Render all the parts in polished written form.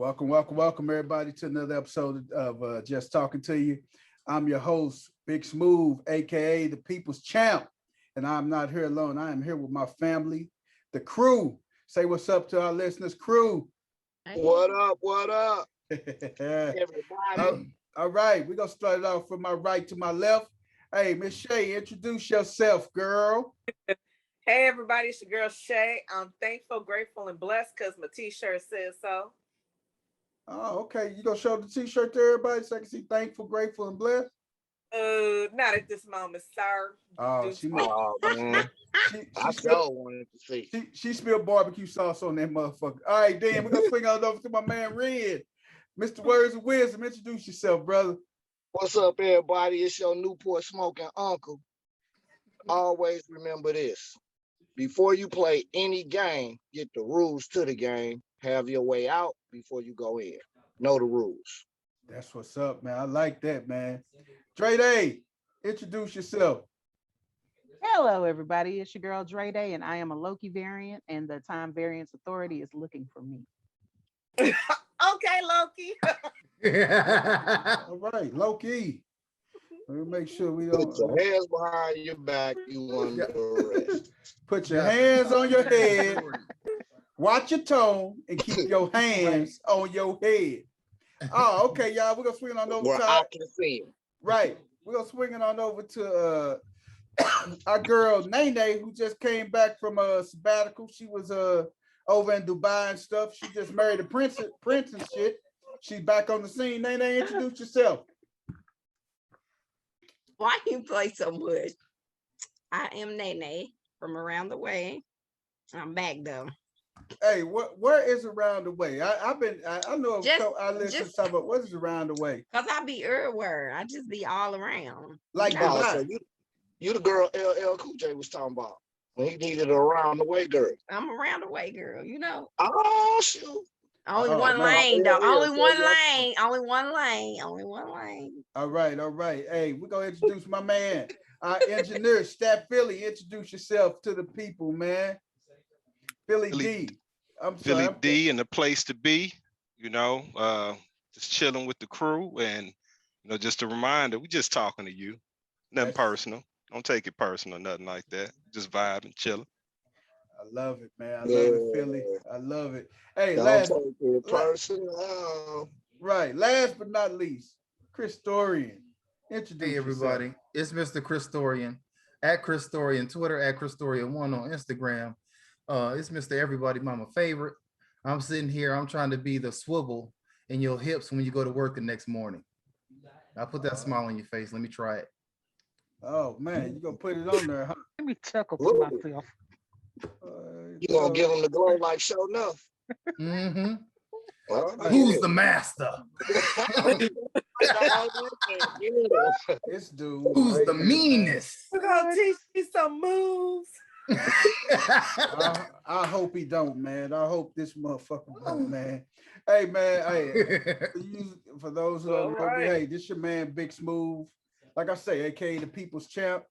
Welcome, everybody, to another episode of Just Talking to You. I'm your host, Big Smooth, aka the People's Champ, and I'm not here alone. I am here with my family, the crew. Say what's up to our listeners, crew. What up? What up, everybody? All right, we're gonna start it off from my right to my left. Hey, Miss Shay, introduce yourself, girl. Hey, everybody, it's your girl Shay. I'm thankful, grateful, and blessed because my t-shirt says so. Oh, okay. You gonna show the t-shirt to everybody so I can see thankful, grateful, and blessed? Not at this moment, sir. Oh, I still wanted to see. She spilled barbecue sauce on that motherfucker. All right, then we're gonna swing on over to my man Red. Mr. Words of Wisdom, introduce yourself, brother. What's up, everybody? It's your Newport smoking uncle. Always remember this. Before you play any game, get the rules to the game. Have your way out before you go in. Know the rules. That's what's up, man. I like that, man. Dre Day, introduce yourself. Hello, everybody. It's your girl Dre Day, and I am a Loki variant, and the Time Variance Authority is looking for me. Okay, Loki. All right, Loki. Let me make sure we don't put your hands behind your back. You under arrest. Put your hands on your head. Watch your tone and keep your hands on your head. Oh, okay, y'all. We're gonna swing on over to I can see him. Right. We're gonna swing it on over to our girl Nene, who just came back from a sabbatical. She was over in Dubai and stuff. She just married a prince and shit. She's back on the scene. Nene, introduce yourself. Why you play so much? I am Nene from around the way. I'm back though. Hey, where is around the way? I know I listen to talk about what is around the way. Cause I be everywhere. I just be all around. Like so you the girl LL Cool J was talking about when he needed a around the way girl. I'm around the way girl, you know. Oh shoot. Only one lane though. Only one lane. Only one lane. Only one lane. All right. Hey, we're gonna introduce my man, our engineer, Stat Philly. Introduce yourself to the people, man. Philly D. Philly D and the place to be, just chilling with the crew, and just a reminder, we just talking to you. Nothing personal. Don't take it personal, nothing like that. Just vibe and chilling. I love it, man. I love it, Philly. I love it. Hey, don't take it personal. Right. Last but not least, Chris Dorian. Introduce Hey everybody, yourself. It's Mr. Chris Dorian, at Chris Dorian, Twitter at Chris Dorian 1 on Instagram. It's Mr. Everybody Mama Favorite. I'm sitting here, I'm trying to be the swivel in your hips when you go to work the next morning. I'll put that smile on your face. Let me try it. Oh man, you gonna put it on there, huh? Let me chuckle to myself. You gonna give him the glow like show enough. Mm-hmm. Who's the master? This dude. Who's the meanest? We're gonna teach you some moves. I hope he don't, man. I hope this motherfucker don't, man. Hey, man. Hey, for those who don't know me, hey, this your man, Big Smooth. Like I say, aka the People's Champ.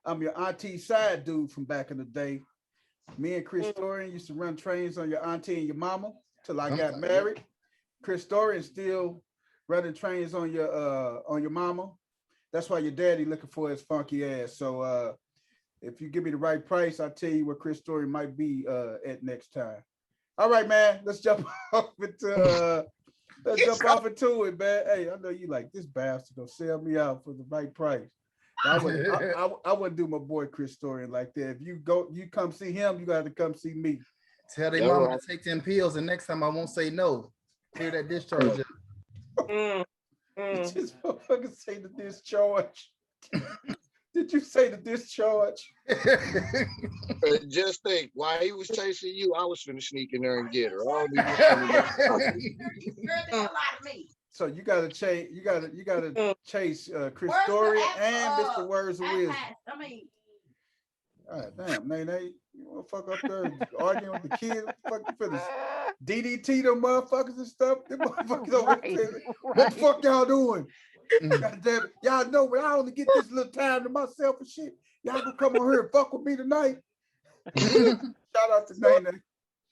I'm your auntie side dude from back in the day. Me and Chris Dorian used to run trains on your auntie and your mama till I got married. Chris Dorian still running trains on your mama. That's why your daddy looking for his funky ass. So if you give me the right price, I'll tell you where Chris Dorian might be at next time. All right, man. Let's jump off into it, man. Hey, I know you like this bastard gonna sell me out for the right price. I wouldn't do my boy Chris Dorian like that. If you come see him, you gotta come see me. Tell their mama to take them pills, and next time I won't say no. Hear that discharge. Just motherfucker say the discharge. Did you say the discharge? Just think, while he was chasing you, I was finna sneak in there and get her. So you gotta chase. You gotta chase Chris Dorian and Mr. Words of Wisdom. All right, damn, Nene, you wanna fuck up there arguing with the kids? Fuck you finna DDT them motherfuckers and stuff. Them motherfuckers over there. What the fuck y'all doing? God damn it. Y'all know when I only get this little time to myself and shit. Y'all gonna come on here and fuck with me tonight. Shout out to Nene.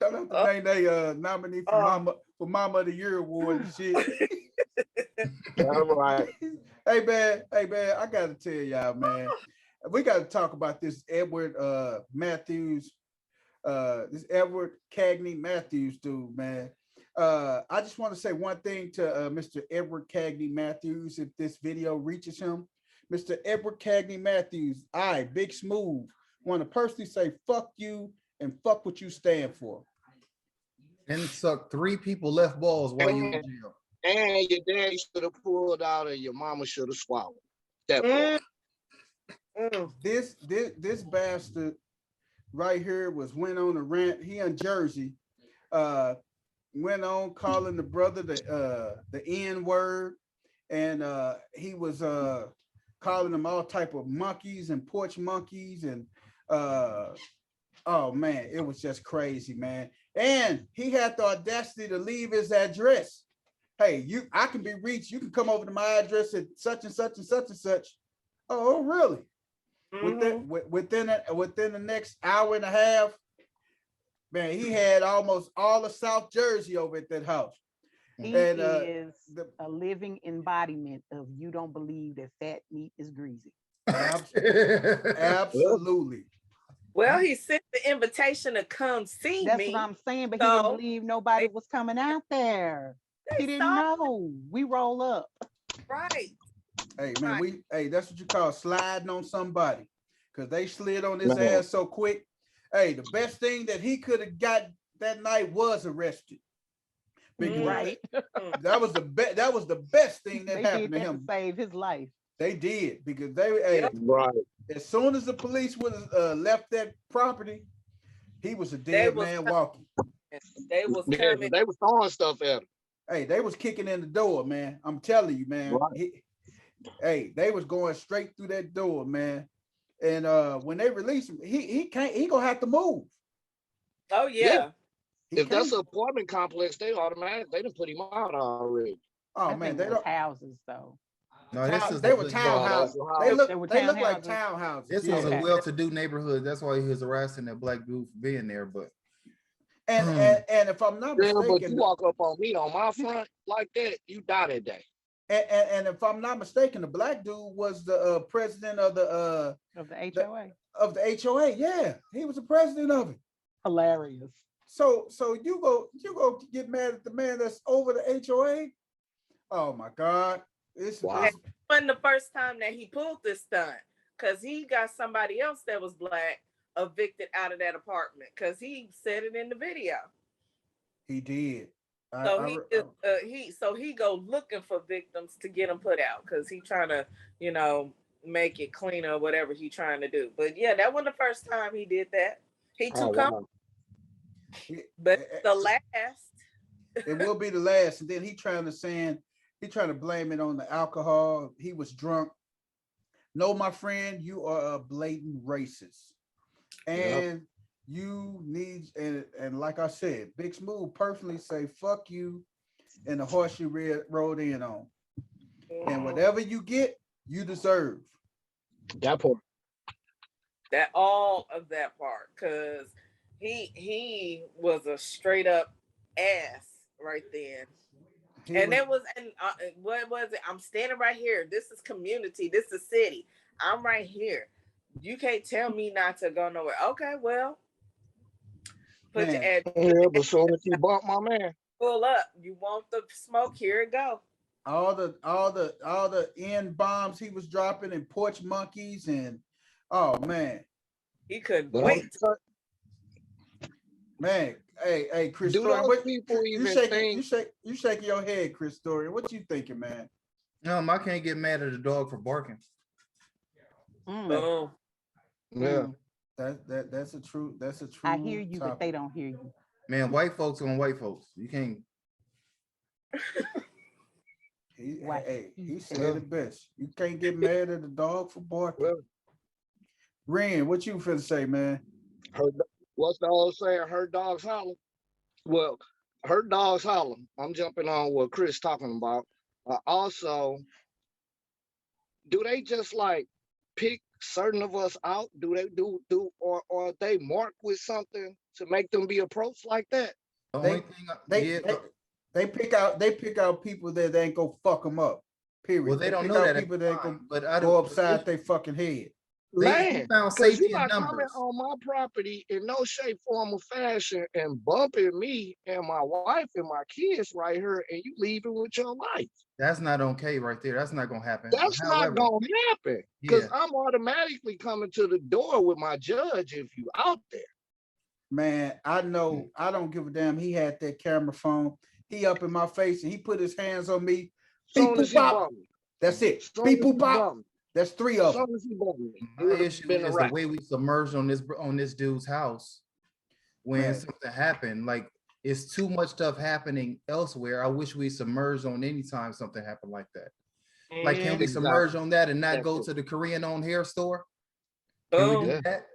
Shout out to Nene, nominee for Mama of the Year award and shit. All right. Hey man, I gotta tell y'all, man, we gotta talk about this Edward Mathews, this Edward Cagney Mathews dude, man. I just want to say one thing to Mr. Edward Cagney Mathews, if this video reaches him. Mr. Edward Cagney Mathews, I, Big Smooth, want to personally say fuck you and fuck what you stand for. And suck 3 people left balls while you in jail. And your daddy should have pulled out and your mama should have swallowed. That This bastard right here went on a rant. He in Jersey, went on calling the brother the N word, and he was calling them all type of monkeys and porch monkeys, and oh man, it was just crazy, man. And he had the audacity to leave his address. Hey, I can be reached. You can come over to my address at such and such and such and such. Oh, really? Within the next hour and a half, man, he had almost all of South Jersey over at that house. He is a living embodiment of you don't believe that fat meat is greasy. Absolutely. Well, he sent the invitation to come see me. That's what I'm saying, but he didn't believe nobody was coming out there. He didn't know. We roll up. Right. Hey man, that's what you call sliding on somebody, because they slid on his ass so quick. Hey, the best thing that he could have got that night was arrested. Because that was the best thing that happened to him. To save his life. They did, because they as soon as the police would have left that property, he was a dead man walking. They was coming. They was throwing stuff at him. Hey, they was kicking in the door, man. I'm telling you, man. They was going straight through that door, man. And when they release him, he gonna have to move. Oh yeah. If that's an apartment complex, they done put him out already. Oh man, they don't houses though. No, they were townhouses. They look like townhouses. This was a well-to-do neighborhood. That's why he was harassing that black dude for being there. But and if I'm not mistaken, but you walk up on me on my front like that, you die that day. And if I'm not mistaken, the black dude was the president of the HOA. Of the HOA, yeah, he was the president of it. Hilarious. So you go get mad at the man that's over the HOA? Oh my God! It wasn't the first time that he pulled this stunt, because he got somebody else that was black evicted out of that apartment, because he said it in the video. He did. So he go looking for victims to get them put out, because he trying to make it cleaner or whatever he trying to do. But yeah, that wasn't the first time he did that. He too comfortable. But the last. It will be the last. And then he trying to blame it on the alcohol. He was drunk. No, my friend, you are a blatant racist. And you need, and like I said, Big Smooth personally say fuck you and the horse you rode in on. And whatever you get, you deserve. That part. That all of that part, because he was a straight up ass right then. What was it? I'm standing right here. This is community. This is city. I'm right here. You can't tell me not to go nowhere. Okay, well, put your address. Yeah, but soon as you bump my man, pull up. You want the smoke? Here it go. All the N bombs he was dropping and porch monkeys and oh man, he couldn't wait. Man, hey, Chris. Do Story, those people even think? You shaking your head, Chris Story. What you thinking, man? I can't get mad at a dog for barking. Oh, yeah. That's a true. I hear you, but they don't hear you. Man, white folks on white folks. You can't. He said it best. You can't get mad at a dog for barking. Ren, what you finna say, man? What's the old saying? Her dog's holler. Well, her dog's holler. I'm jumping on what Chris talking about. Also, do they just like pick certain of us out? Do they or are they marked with something to make them be approached like that? The only thing, They pick out people that ain't gonna fuck them up. Period. Well, they don't know that people that ain't gonna but I go don't upside their fucking head. Man, found because safety you're in not coming numbers. on my property in no shape, form, or fashion and bumping me and my wife and my kids right here, and you leaving with your life. That's not okay right there. That's not gonna happen. That's not gonna happen. Because I'm automatically coming to the door with my judge if you out there. Man, I know. I don't give a damn. He had that camera phone. He up in my face and he put his hands on me. Soon as he bumped me. That's it. Beep boop pop. That's 3 of them. My issue is the way we submerged on this dude's house when something happened. Like, it's too much stuff happening elsewhere. I wish we submerged on any time something happened like that. Like, can we submerge on that and not go to the Korean-owned hair store? Can we do that?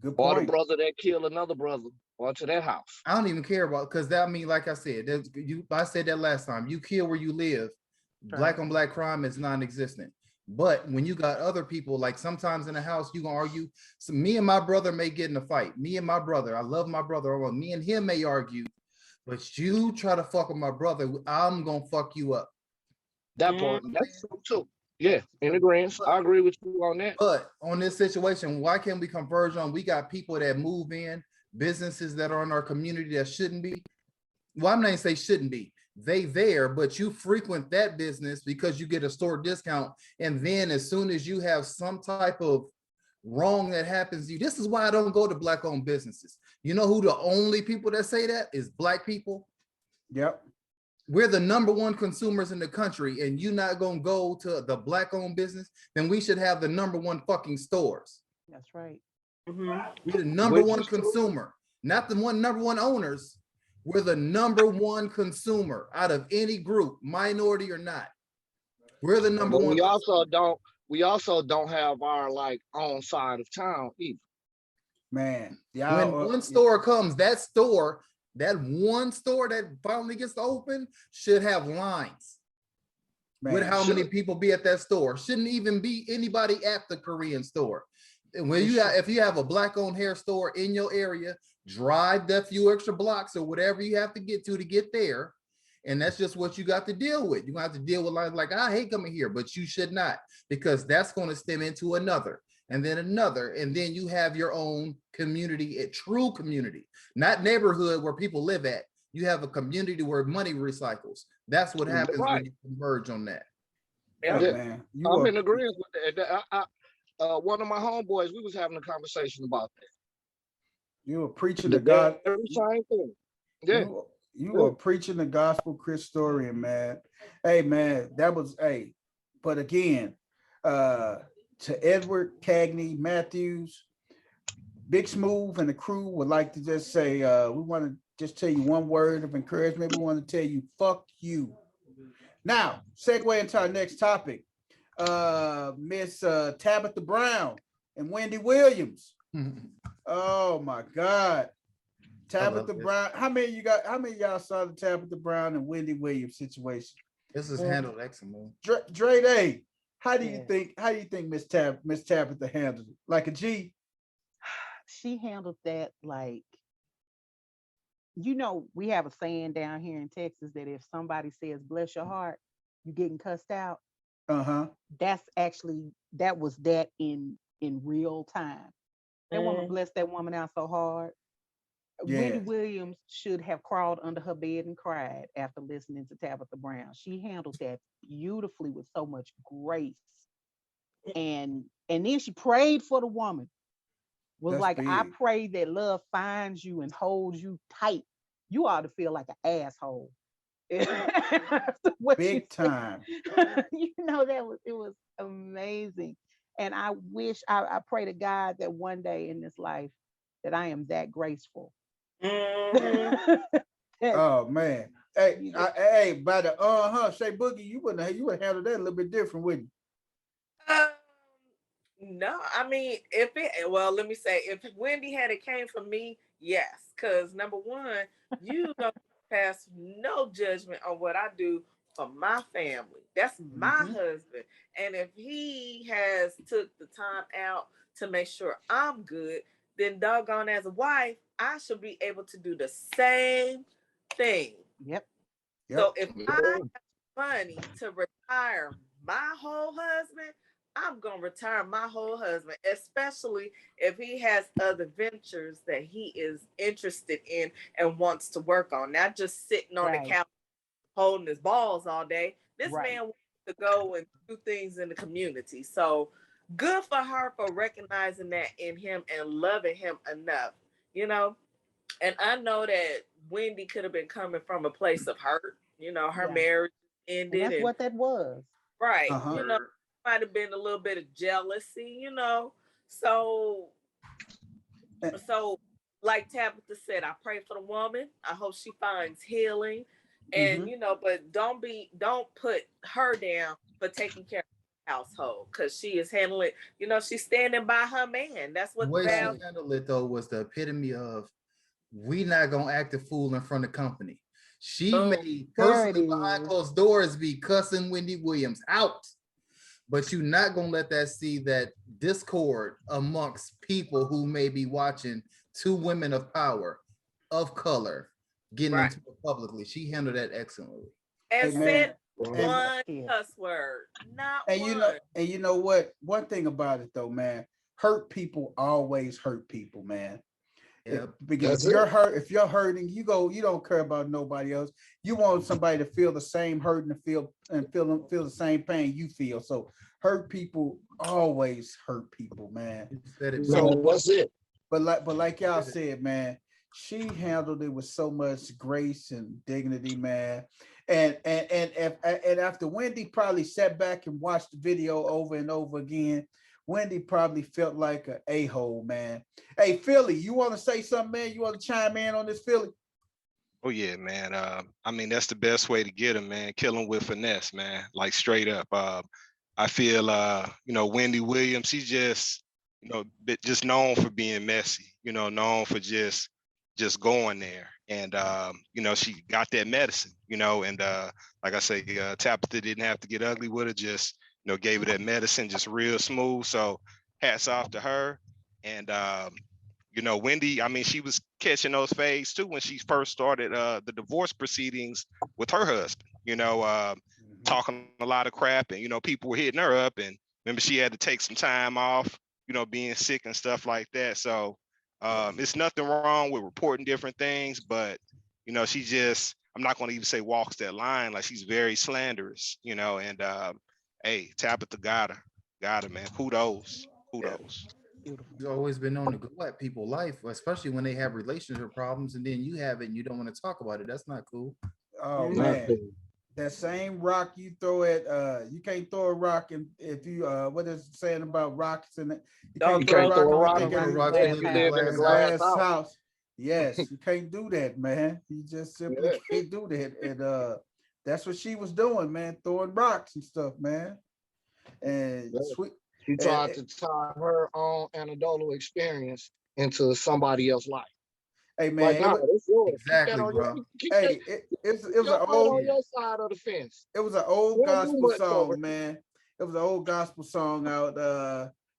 Good point. Or the brother that killed another brother, or to that house. I don't even care about, because that, I mean, like I said, I said that last time. You kill where you live. Black on black crime is non-existent. But when you got other people, like sometimes in the house, you gonna argue. So me and my brother may get in a fight. Me and my brother, I love my brother. Or me and him may argue, but you try to fuck with my brother, I'm gonna fuck you up. That part, that's true too. Yeah, in agreement. I agree with you on that. But on this situation, why can't we converge on? We got people that move in, businesses that are in our community that shouldn't be. Well, I'm not gonna say shouldn't be. They there, but you frequent that business because you get a store discount. And then as soon as you have some type of wrong that happens to you, this is why I don't go to black-owned businesses. You know who the only people that say that is? Black people. Yep. We're the #1 consumers in the country, and you're not gonna go to the black-owned business, then we should have the #1 fucking stores. That's right. We're the #1 consumer, not the #1 owners. We're the #1 consumer out of any group, minority or not. We're the #1. We also don't have our like own side of town either. Man, when one store comes, that one store that finally gets to open should have lines. Man, with how many people be at that store. Shouldn't even be anybody at the Korean store. And when if you have a black-owned hair store in your area, drive that few extra blocks or whatever you have to get there. And that's just what you got to deal with. You're gonna have to deal with like I hate coming here, but you should not, because that's going to stem into another, and then another, and then you have your own community, a true community, not neighborhood where people live at. You have a community where money recycles. That's what happens when you converge on that. Yeah, man. I'm in agreement with that. One of my homeboys, we was having a conversation about that. You were preaching the God. Every same thing. Yeah. You were preaching the gospel, Christorian, man. Hey, man, that was but again, to Edward Cagney Mathews, Big Smooth and the crew would like to just say, we want to just tell you one word of encouragement. We want to tell you, fuck you. Now, segue into our next topic. Miss Tabatha Brown and Wendy Williams. Oh my God. Tabatha Brown. How many of y'all saw the Tabatha Brown and Wendy Williams situation? This is handled excellent. Dre Day, how do you think Miss Tabatha handled it? Like a G? She handled that like, we have a saying down here in Texas that if somebody says bless your heart, you getting cussed out. That was that in real time. That woman blessed that woman out so hard. Yeah. Wendy Williams should have crawled under her bed and cried after listening to Tabatha Brown. She handled that beautifully with so much grace. And then she prayed for the woman. Was like, big. I pray that love finds you and holds you tight. You ought to feel like an asshole. Big time. It was amazing. And I pray to God that one day in this life that I am that graceful. Oh man. Hey, by the Shay Boogie, you would handle that a little bit different, wouldn't you? No, I mean, let me say, if Wendy had it came from me, yes, because number one, you don't pass no judgment on what I do for my family. That's my husband. And if he has took the time out to make sure I'm good, then doggone as a wife, I should be able to do the same thing. Yep. So if I have money to retire my whole husband, I'm gonna retire my whole husband, especially if he has other ventures that he is interested in and wants to work on, not just sitting on the couch holding his balls all day. This man wants to go and do things in the community. So good for her for recognizing that in him and loving him enough, you know. And I know that Wendy could have been coming from a place of hurt, you know, her marriage ended. And that's what that was. Right. You know, might have been a little bit of jealousy, you know. So like Tabatha said, I pray for the woman. I hope she finds healing. And you know, but don't put her down for taking care of the household, because she is handling, you know, she's standing by her man. That's what the way she handled it though was the epitome of, we not gonna act a fool in front of company. She made personally behind closed doors be cussing Wendy Williams out. But you're not gonna let that see that discord amongst people who may be watching two women of power, of color, getting into it publicly. She handled that excellently. And said one cuss word, not one. You know what? One thing about it though, man, hurt people always hurt people, man. Yeah, because if you're hurting, you don't care about nobody else. You want somebody to feel the same hurt and feel the same pain you feel. So hurt people always hurt people, man. So that's it. But like y'all said, man, she handled it with so much grace and dignity, man. And after Wendy probably sat back and watched the video over and over again, Wendy probably felt like an a-hole, man. Hey, Philly, you want to say something, man? You want to chime in on this, Philly? Oh, yeah, man. I mean, that's the best way to get him, man. Kill him with finesse, man. Like, straight up. I feel, you know, Wendy Williams, she's just, you know, just known for being messy, you know, known for just going there. And, you know, she got that medicine, you know, and like I say, Tabatha didn't have to get ugly with her, just, you know, gave her that medicine just real smooth. So hats off to her. And, you know, Wendy, I mean, she was catching those fades too when she first started the divorce proceedings with her husband, you know, talking a lot of crap, and, you know, people were hitting her up, and remember she had to take some time off, you know, being sick and stuff like that. So it's nothing wrong with reporting different things, but, you know, she just, I'm not going to even say walks that line. Like, she's very slanderous, you know, and hey, Tabatha got her, man. Kudos. You've always been known to go at people's life, especially when they have relationship problems, and then you have it and you don't want to talk about it. That's not cool. Oh man, that same rock you throw at you can't throw a rock if you what is it saying about rocks in it? You can't throw a rock in a glass house. Yes, you can't do that, man. You just simply can't do that. And that's what she was doing, man, throwing rocks and stuff, man. And she tried to tie her own anecdotal experience into somebody else's life. Hey man, like, it's yours. Exactly, bro. Hey, it was an old on your side of the fence. It was an old gospel song, man. It was an old gospel song out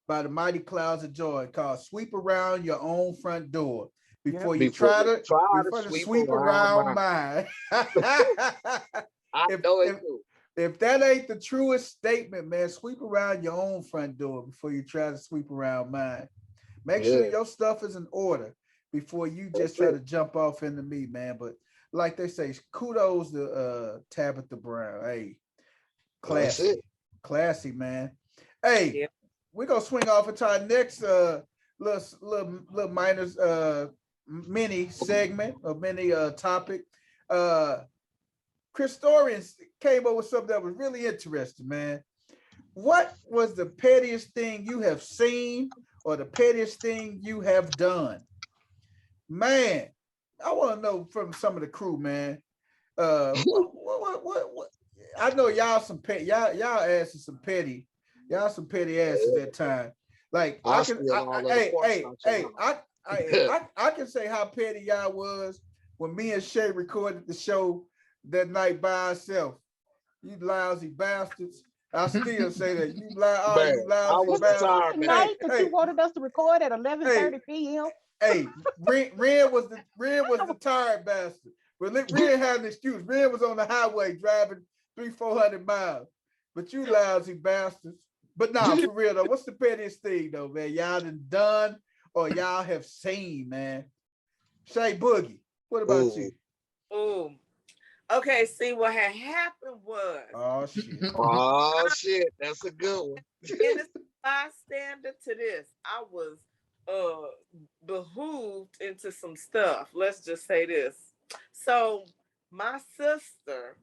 by the Mighty Clouds of Joy called "Sweep Around Your Own Front Door Before you try to sweep around mine." If that ain't the truest statement, man, sweep around your own front door before you try to sweep around mine. Make sure your stuff is in order before you just try to jump off into me, man. But like they say, kudos to Tabatha Brown. Hey, classy, man. Hey, we're gonna swing off into our next little minor mini segment or mini topic. Christorian came up with something that was really interesting, man. What was the pettiest thing you have seen or the pettiest thing you have done? Man, I want to know from some of the crew, man. What? I know y'all asses some petty asses at time. Like I can say how petty y'all was when me and Shay recorded the show that night by ourselves. You lousy bastards. I still say that. You Man, you I lousy was bastards. retired, man. Night that you wanted us to record at 11:30 p.m. Hey, Red was the tired bastard. But Red had an excuse. Red was on the highway driving 300-400 miles. But you lousy bastards. But nah, for real though, what's the pettiest thing though, man? Y'all done or y'all have seen, man? Shay Boogie, what about you? Oh, okay. See, what had happened was. Oh shit. Oh shit, that's a good one. Innocent bystander to this. I was behooved into some stuff. Let's just say this. So my sister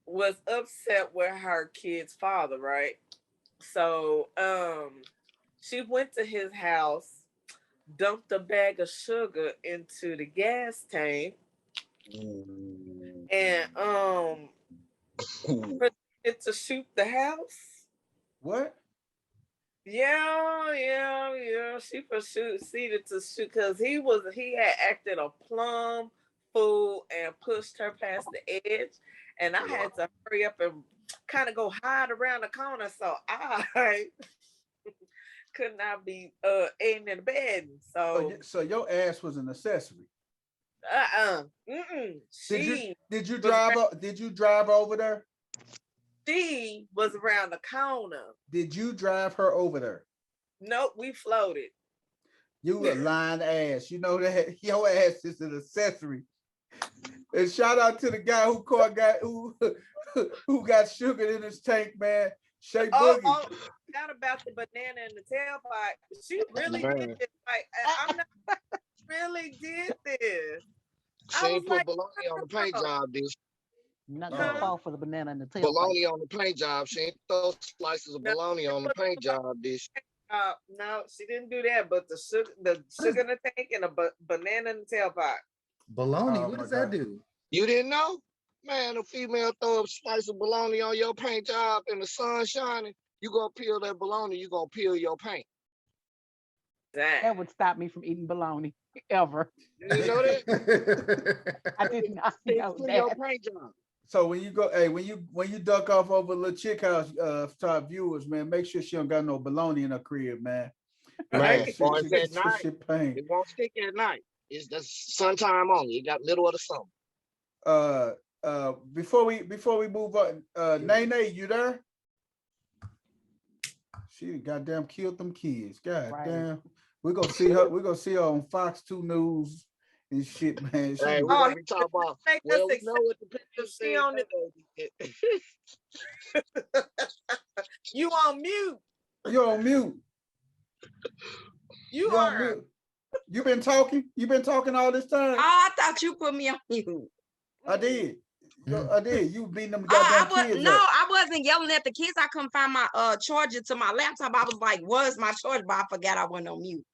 was upset with her kid's father, right? So she went to his house, dumped a bag of sugar into the gas tank, and proceeded to shoot the house. What? Yeah. She proceeded to shoot because he had acted a plum fool and pushed her past the edge, and I had to hurry up and kind of go hide around the corner, so I could not be aiming in the bed. So your ass was an accessory. Did you drive over there? She was around the corner. Did you drive her over there? Nope, we floated. You a lying ass. You know that your ass is an accessory. And shout out to the guy who got sugar in his tank, man. Shay Boogie. Not about the banana in the tailpipe. She really did this. Like, I'm not really did this. She ain't put bologna on the paint job, did she? Not gonna fall for the banana in the tailpipe. Bologna on the paint job. She ain't throw slices of bologna on the paint job, did she? No, she didn't do that. But the sugar in the tank and a banana in the tailpipe. Bologna, what does that do? You didn't know? Man, a female throw a slice of bologna on your paint job and the sun shining, you gonna peel that bologna, you gonna peel your paint. Dang. That would stop me from eating bologna ever. You didn't know that? I did not know Peel that. your paint job. So when you go, hey, when you duck off over a little chick house, to our viewers, man, make sure she don't got no bologna in her crib, man. Man, She boy, it's at night. pain. It won't stick at night. It's just sometime only. You got middle of the summer. Before we move on, Nene, you there? She goddamn killed them kids. God damn. We're gonna see her. We're gonna see her on Fox 2 News and shit, man. Hey, we're gonna be talking about. Well, we know what the picture she on it. You on mute. You're on mute. You You're are. on mute. You been talking? You been talking all this time? Oh, I thought you put me on mute. I did. I did. You beating them I goddamn kids. no, up. I wasn't yelling at the kids. I couldn't find my charger to my laptop. I was like, "Where's my charger?" But I forgot I wasn't on mute.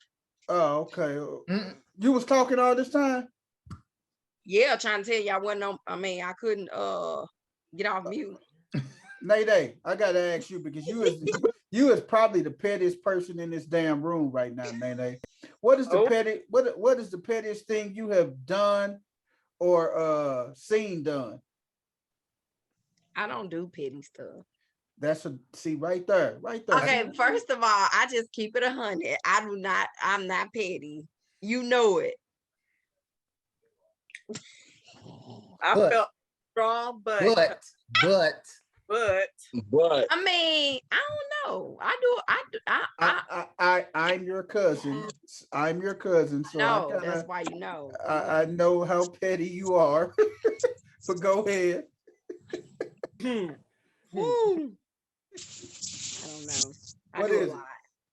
Oh, okay. You was talking all this time? Yeah, trying to tell you I wasn't on. I mean, I couldn't get off mute. Nayday, I gotta ask you because you is probably the pettiest person in this damn room right now, Nayday. What is the what is the pettiest thing you have done or seen done? I don't do petty stuff. That's right there. Okay, first of all, I just keep it 100. I'm not petty. You know it. I felt strong, but I mean, I don't know. I'm your cousin. I'm your cousin, so no, that's why you know. I know how petty you are. So go ahead. Woo. I don't know. What is it?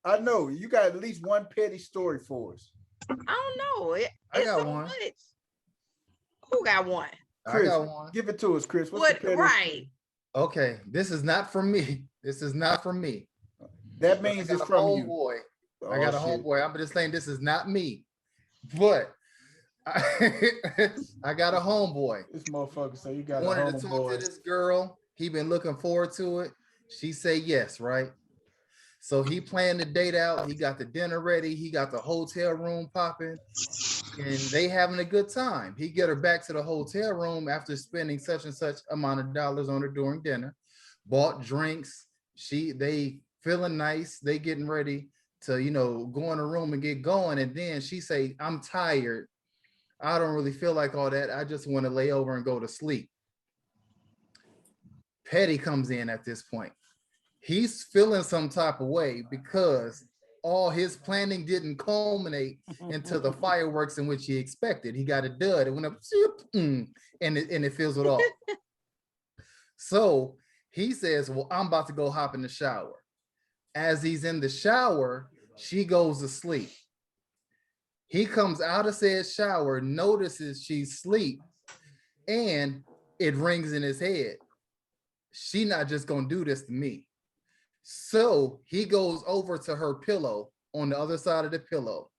I know you got at least one petty story for us. I don't know. I got one. Much. Who got one? Chris, I got one. Give it to us, Chris. What? Right. Okay, this is not from me. This is not from me. That means it's from you. Homeboy. I got a homeboy. I'm just saying this is not me. But I got a homeboy. This motherfucker say you got wanted a to talk homeboy. to this girl. He been looking forward to it. She say yes, right? So he planned the date out. He got the dinner ready. He got the hotel room popping, and they having a good time. He get her back to the hotel room after spending such and such amount of dollars on her during dinner. Bought drinks. They feeling nice. They getting ready to, go in the room and get going. And then she say, "I'm tired. I don't really feel like all that. I just want to lay over and go to sleep." Petty comes in at this point. He's feeling some type of way because all his planning didn't culminate into the fireworks in which he expected. He got a dud. It went up, and it fizzled off. So he says, "Well, I'm about to go hop in the shower." As he's in the shower, she goes to sleep. He comes out of said shower, notices she's asleep, and it rings in his head. She not just gonna do this to me. So he goes over to her pillow on the other side of the pillow,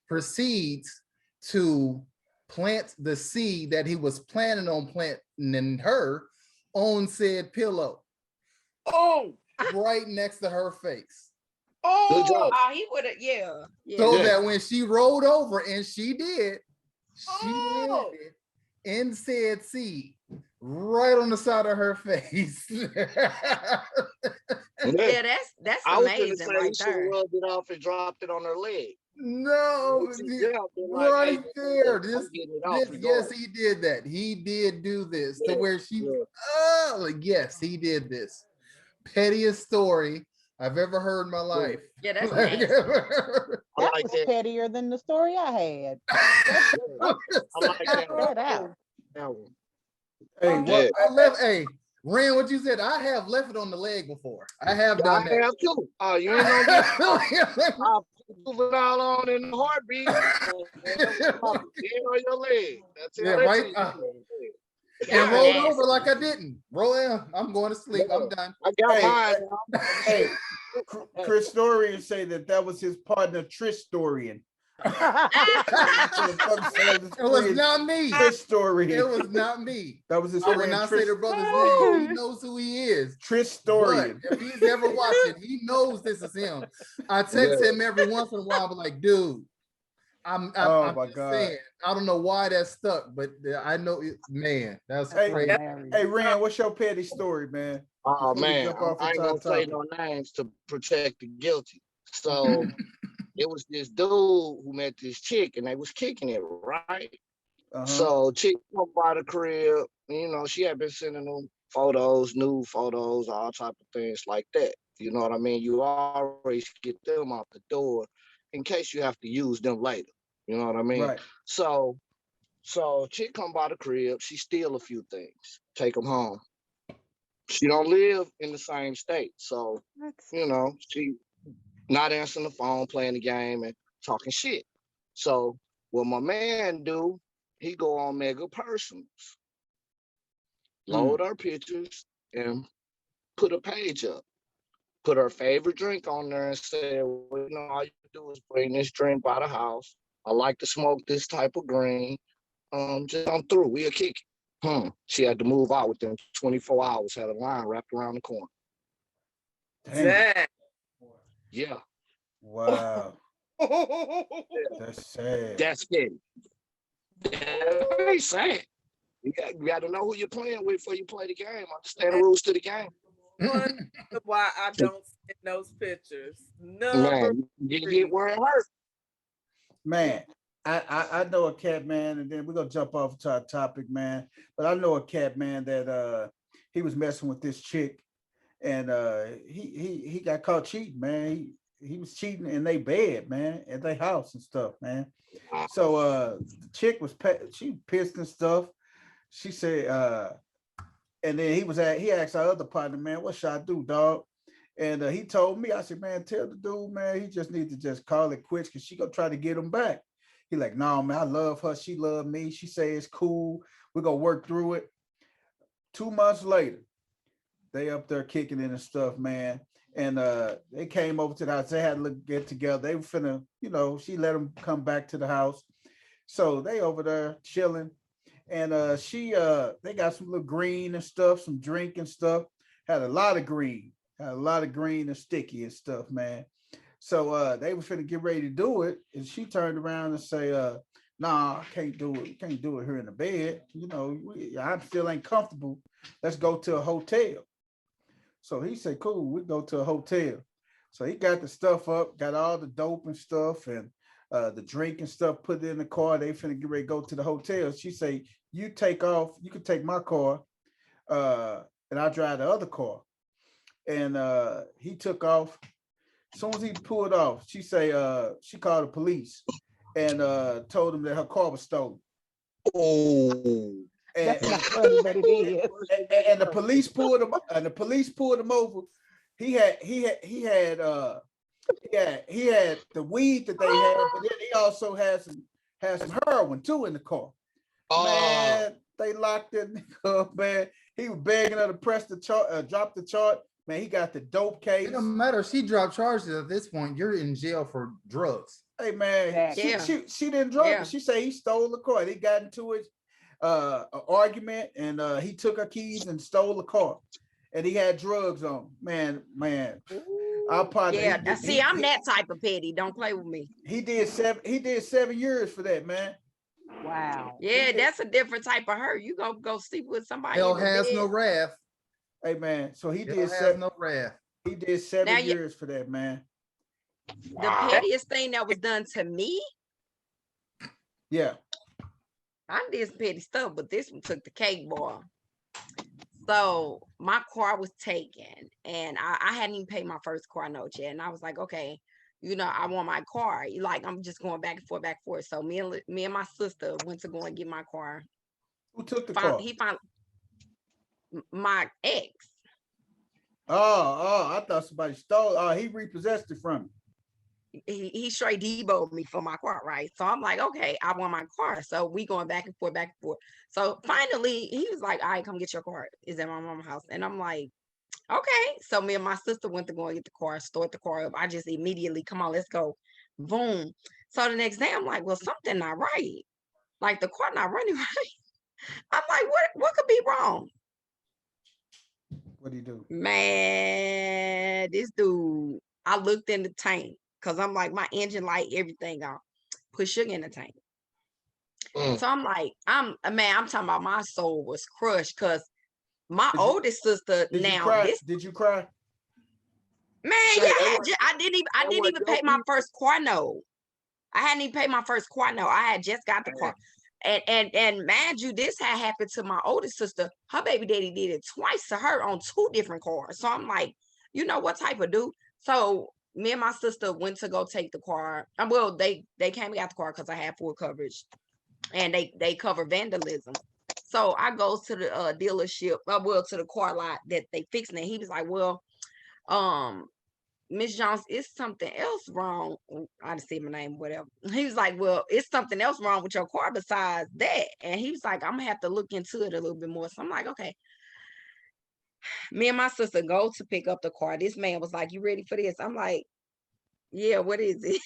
proceeds to plant the seed that he was planning on planting in her on said pillow. Oh, right next to her face. Oh, he would have, yeah. So that when she rolled over, and she did, she landed in said seed right on the side of her face. Yeah, that's amazing right there. Rubbed it off and dropped it on her leg. No, like, right hey, there. Yes, he did that. He did do this to where she. Oh, yes, he did this. Pettiest story I've ever heard in my life. Yeah, that's nasty. That was pettier than the story I had. I like that out. Hey, I left. Hey, Ren, what you said? I have left it on the leg before. I have done that. I have too. Oh, you ain't gonna I'll move it all on in the heartbeat. On your leg. That's it. Right. And rolled over like I didn't. I'm going to sleep. I'm done. I got mine. Hey, Chris Storian say that was his partner, Trish Storian. It was not me. Trish Storian. It was not me. That was his I friend. would not say the brother's name. He knows who he is. Trish Storian. But if he's ever watching, he knows this is him. I text him every once in a while, but like, dude, I'm my God. saying, I don't know why that stuck, but I know it, man, that's crazy. Hey, Rand, what's your petty story, man? Oh, man, I ain't gonna say no names to protect the guilty. So it was this dude who met this chick, and they was kicking it, right? So chick come by the crib, she had been sending them photos, nude photos, all type of things like that. You know what I mean? You always get them out the door in case you have to use them later. You know what I mean? Right. So chick come by the crib, she steal a few things, take them home. She don't live in the same state. So, she not answering the phone, playing the game and talking shit. So what my man do, he go on Mega Personals, load her pictures and put a page up. Put her favorite drink on there and say, well, all you do is bring this drink by the house. I like to smoke this type of green. Just I'm through. We'll kick it. She had to move out within 24 hours, had a line wrapped around the corner. Damn. Yeah. Wow. That's sad. That's it. That ain't sad. You got to know who you're playing with before you play the game. Understand the rules to the game. Why I don't send those pictures. Man, you get where it hurt. Man, I know a cat, man, and then we're gonna jump off to our topic, man. But I know a cat, man, that he was messing with this chick, and he got caught cheating, man. He was cheating in their bed, man, at their house and stuff, man. So the chick was she pissed and stuff. She said, and then he asked our other partner, man, what should I do, dog? And he told me, I said, man, tell the dude, man, he just need to just call it quits because she gonna try to get him back. He like, no, man, I love her. She love me. She say it's cool. We're gonna work through it. 2 months later, they up there kicking it and stuff, man. And they came over to the house. They had to get together. They were finna, she let them come back to the house. So they over there chilling. And they got some little green and stuff, some drink and stuff. Had a lot of green. Had a lot of green and sticky and stuff, man. So they were finna get ready to do it, and she turned around and say, nah, I can't do it. Can't do it here in the bed. You know, I feel ain't comfortable. Let's go to a hotel. So he said, cool, we go to a hotel. So he got the stuff up, got all the dope and stuff and the drink and stuff, put it in the car. They finna get ready to go to the hotel. She say, you take off, you can take my car, and I'll drive the other car. And he took off. As soon as he pulled off, she say she called the police and told them that her car was stolen. Oh, That's not funny, but it is. And the police pulled him. And the police pulled him over. He had the weed that they had, but then he also had some heroin too in the car. Man, they locked that nigga up, man. He was begging her to press the chart, drop the chart. Man, he got the dope case. It don't matter. She dropped charges at this point. You're in jail for drugs. Hey man, she didn't drop it. She said he stole the car. They got into it, an argument, and he took her keys and stole the car. And he had drugs on. Man. Our partner. Yeah, see, I'm that type of petty. Don't play with me. He did 7 years for that, man. Wow. Yeah, that's a different type of hurt. You go sleep with somebody. Hell has no wrath. Hey man, so he Hell did has no wrath. He did 7 years for that, man. The pettiest thing that was done to me. Yeah. I did some petty stuff, but this one took the cake, boy. So my car was taken, and I hadn't even paid my first car note yet. And I was like, okay, you know, I want my car. Like, I'm just going back and forth. So me and my sister went to go and get my car. Who took the car? He found my ex. Oh, I thought somebody stole. He repossessed it from me. He straight deboed me for my car, right? So I'm like, okay, I want my car. So we going back and forth. So finally, he was like, all right, come get your car. It's at my mama's house. And I'm like, okay. So me and my sister went to go and get the car, start the car up. I just immediately, come on, let's go. Boom. So the next day, I'm like, well, something not right. Like, the car not running right. I'm like, what could be wrong? What do you do? Man, this dude, I looked in the tank. Cause I'm like, my engine light, everything on. Put sugar in the tank. So I'm like, I'm talking about my soul was crushed. Cause my oldest sister did you cry? Man, yeah, I didn't even pay my first car note. I hadn't even paid my first car note. I had just got the car. And mind you, this had happened to my oldest sister. Her baby daddy did it twice to her on 2 different cars. So I'm like, you know what type of dude? So me and my sister went to go take the car. Well, they came and got the car because I had full coverage, and they cover vandalism. So I goes to the dealership, to the car lot that they fixing it. He was like, well, Miss Jones, it's something else wrong. I didn't see my name, whatever. He was like, well, it's something else wrong with your car besides that. And he was like, I'm gonna have to look into it a little bit more. So I'm like, okay. Me and my sister go to pick up the car. This man was like, you ready for this? I'm like, yeah, what is it?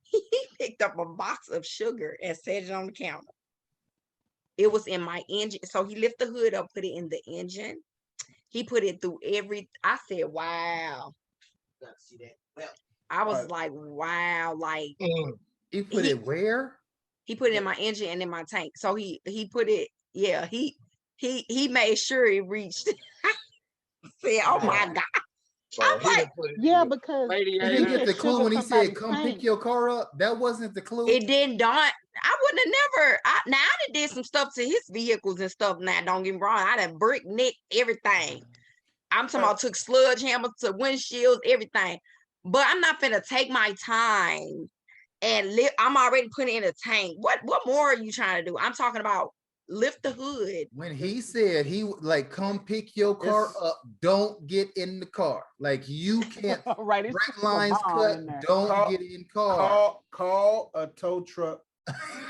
He picked up a box of sugar and set it on the counter. It was in my engine. So he lifted the hood up, put it in the engine. He put it through I said, wow. See that? Well, I was like, wow, like he put it where? He put it in my engine and in my tank. So he put it, yeah, he made sure it reached. Said, oh my God. So I'm like, yeah, because you didn't get the clue when he said, come pick your car up. That wasn't the clue. It didn't dawn. I wouldn't have never. Now I done did some stuff to his vehicles and stuff. Now, don't get me wrong. I done brick nick everything. I'm talking about took sludge hammers to windshields, everything. But I'm not finna take my time and I'm already putting it in a tank. What more are you trying to do? I'm talking about lift the hood. When he said like, come pick your car up, don't get in the car. Like, you can't right, brake lines cut, don't get in car. Call a tow truck,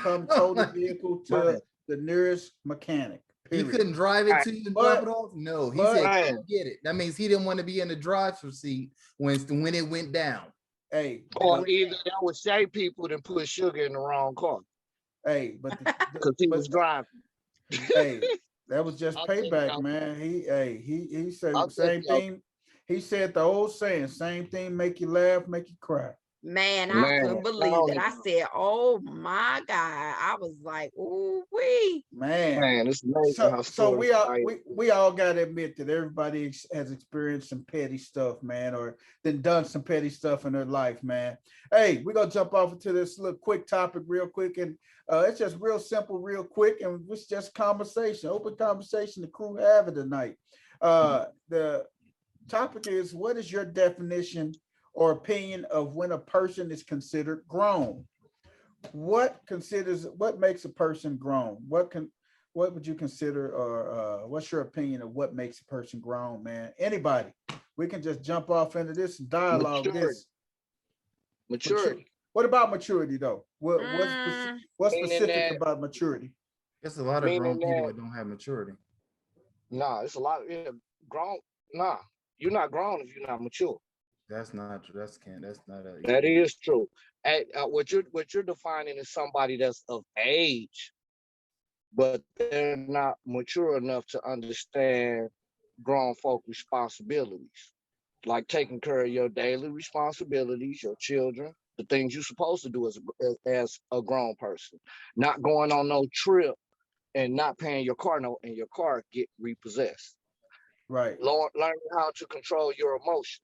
come tow the vehicle to the nearest mechanic. He couldn't drive it to you and drop it off? No, he said, come get it. That means he didn't want to be in the driver's seat when it went down. Hey, or either that would say people that put sugar in the wrong car. Hey, but because he was driving. Hey, that was just payback, man. He said the same thing. He said the old saying, same thing make you laugh, make you cry. Man, I couldn't believe it. I said, "Oh my God!" I was like, "Ooh wee, man, it's amazing how so we all got to admit that everybody has experienced some petty stuff, man, or then done some petty stuff in their life, man. Hey, we're gonna jump off into this little quick topic real quick, and it's just real simple, real quick, and it's just conversation, open conversation the crew having tonight. The topic is, what is your definition or opinion of when a person is considered grown? What makes a person grown? What would you consider, or what's your opinion of what makes a person grown, man? Anybody, we can just jump off into this and dialogue. Maturity. What about maturity though? What's specific about maturity? There's a lot of grown people that don't have maturity. Nah, it's a lot of grown. Nah, you're not grown if you're not mature. That's not true. That is true. What you're defining is somebody that's of age, but they're not mature enough to understand grown folk responsibilities, like taking care of your daily responsibilities, your children, the things you're supposed to do as a grown person. Not going on no trip and not paying your car note and your car get repossessed. Right. Learning how to control your emotions.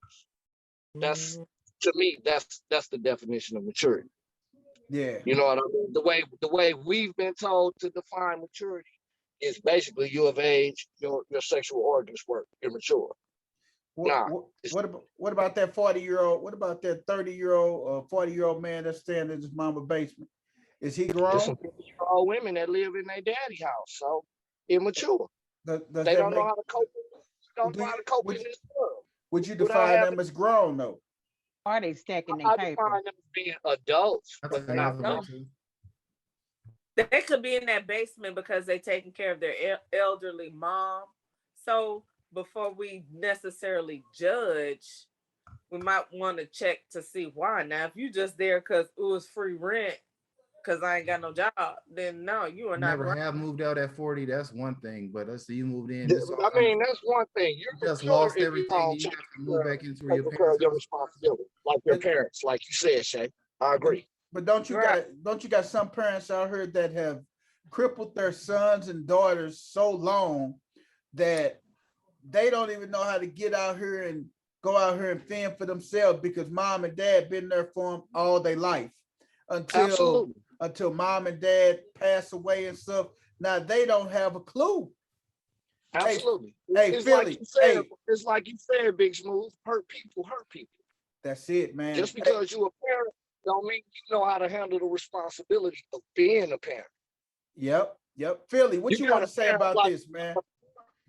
That's, to me, that's the definition of maturity. Yeah. You know what I mean? The way we've been told to define maturity is basically you of age, your sexual organs work, you're mature. What about that 40-year-old? What about that 30-year-old, 40-year-old man that's standing in his mama's basement? Is he grown? There's some 50-year-old women that live in their daddy house, so immature. They don't know how to cope. Don't know how to cope in this world. Would you define them as grown though? Are they stacking their paper? I define them as being adults, but not grown. They could be in that basement because they're taking care of their elderly mom. So before we necessarily judge, we might want to check to see why. Now, if you just there because it was free rent, because I ain't got no job, then no, you are not. Never have moved out at 40. That's one thing, but let's say you moved in. That's one thing. You just lost everything. You have to move back into your parents' your responsibility, like your parents, like you said, Shay. I agree. But don't you got some parents out here that have crippled their sons and daughters so long that they don't even know how to get out here and go out here and fend for themselves because mom and dad been there for them all their life until mom and dad pass away and stuff. Now they don't have a clue. Absolutely. Hey, Philly. It's like you said, Big Smooth. Hurt people. That's it, man. Just because you're a parent don't mean you know how to handle the responsibility of being a parent. Yep. Philly, what you want to say about this, man?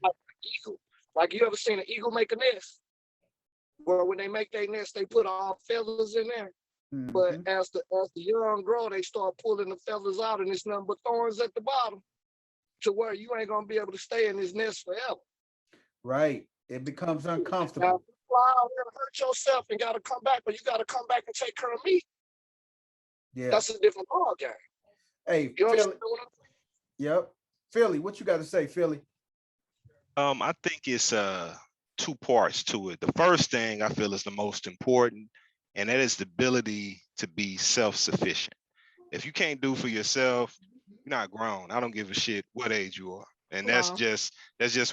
Like an eagle. Like, you ever seen an eagle make a nest? Where when they make their nest, they put all feathers in there. Mm-hmm. But as the young grow, they start pulling the feathers out, and it's nothing but thorns at the bottom, to where you ain't gonna be able to stay in this nest forever. Right. It becomes uncomfortable. Now, if you fly out and hurt yourself and gotta come back, but you gotta come back and take care of me. Yeah. That's a different ball game. Hey, Philly. Yep. Philly, what you got to say, Philly? I think it's two parts to it. The first thing I feel is the most important, and that is the ability to be self-sufficient. If you can't do for yourself, you're not grown. I don't give a shit what age you are. And that's just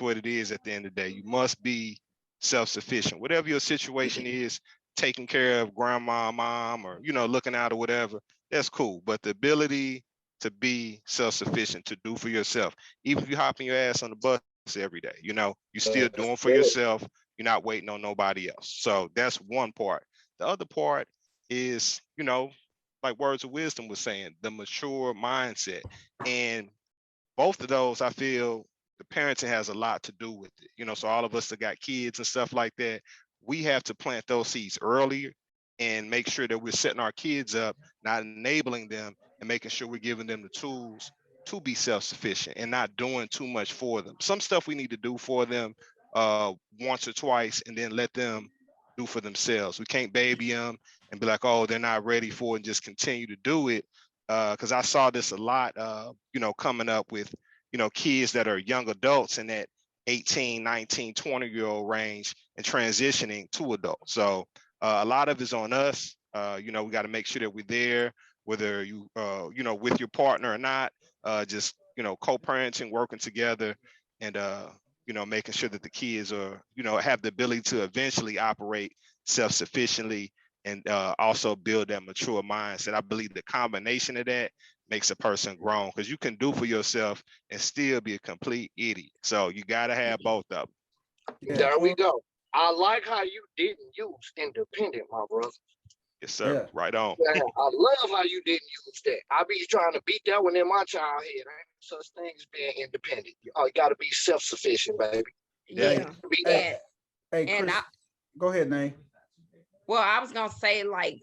what it is at the end of the day. You must be self-sufficient. Whatever your situation is, taking care of grandma, mom, or, looking out or whatever, that's cool. But the ability to be self-sufficient, to do for yourself, even if you hop in your ass on the bus every day, you're still doing for yourself. You're not waiting on nobody else. So that's one part. The other part is, like Words of Wisdom was saying, the mature mindset. And both of those, I feel the parenting has a lot to do with it. So all of us that got kids and stuff like that, we have to plant those seeds earlier and make sure that we're setting our kids up, not enabling them, and making sure we're giving them the tools to be self-sufficient and not doing too much for them. Some stuff we need to do for them once or twice, and then let them do for themselves. We can't baby them and be like, oh, they're not ready for it, and just continue to do it. Because I saw this a lot, coming up with, kids that are young adults, and that 18, 19, 20-year-old range and transitioning to adult. So a lot of it's on us. We got to make sure that we're there, whether you, with your partner or not, just, co-parenting, working together, and, making sure that the kids are, have the ability to eventually operate self-sufficiently and also build that mature mindset. I believe the combination of that makes a person grown, because you can do for yourself and still be a complete idiot. So you got to have both of them. Yeah. There we go. I like how you didn't use independent, my brother. Yes, sir. Yeah. Right on. Yeah, I love how you didn't use that. I be trying to beat that one in my childhood. Ain't such thing as being independent. You got to be self-sufficient, baby. Yeah. Hey, Chris, go ahead, Nay. Well, I was gonna say, like,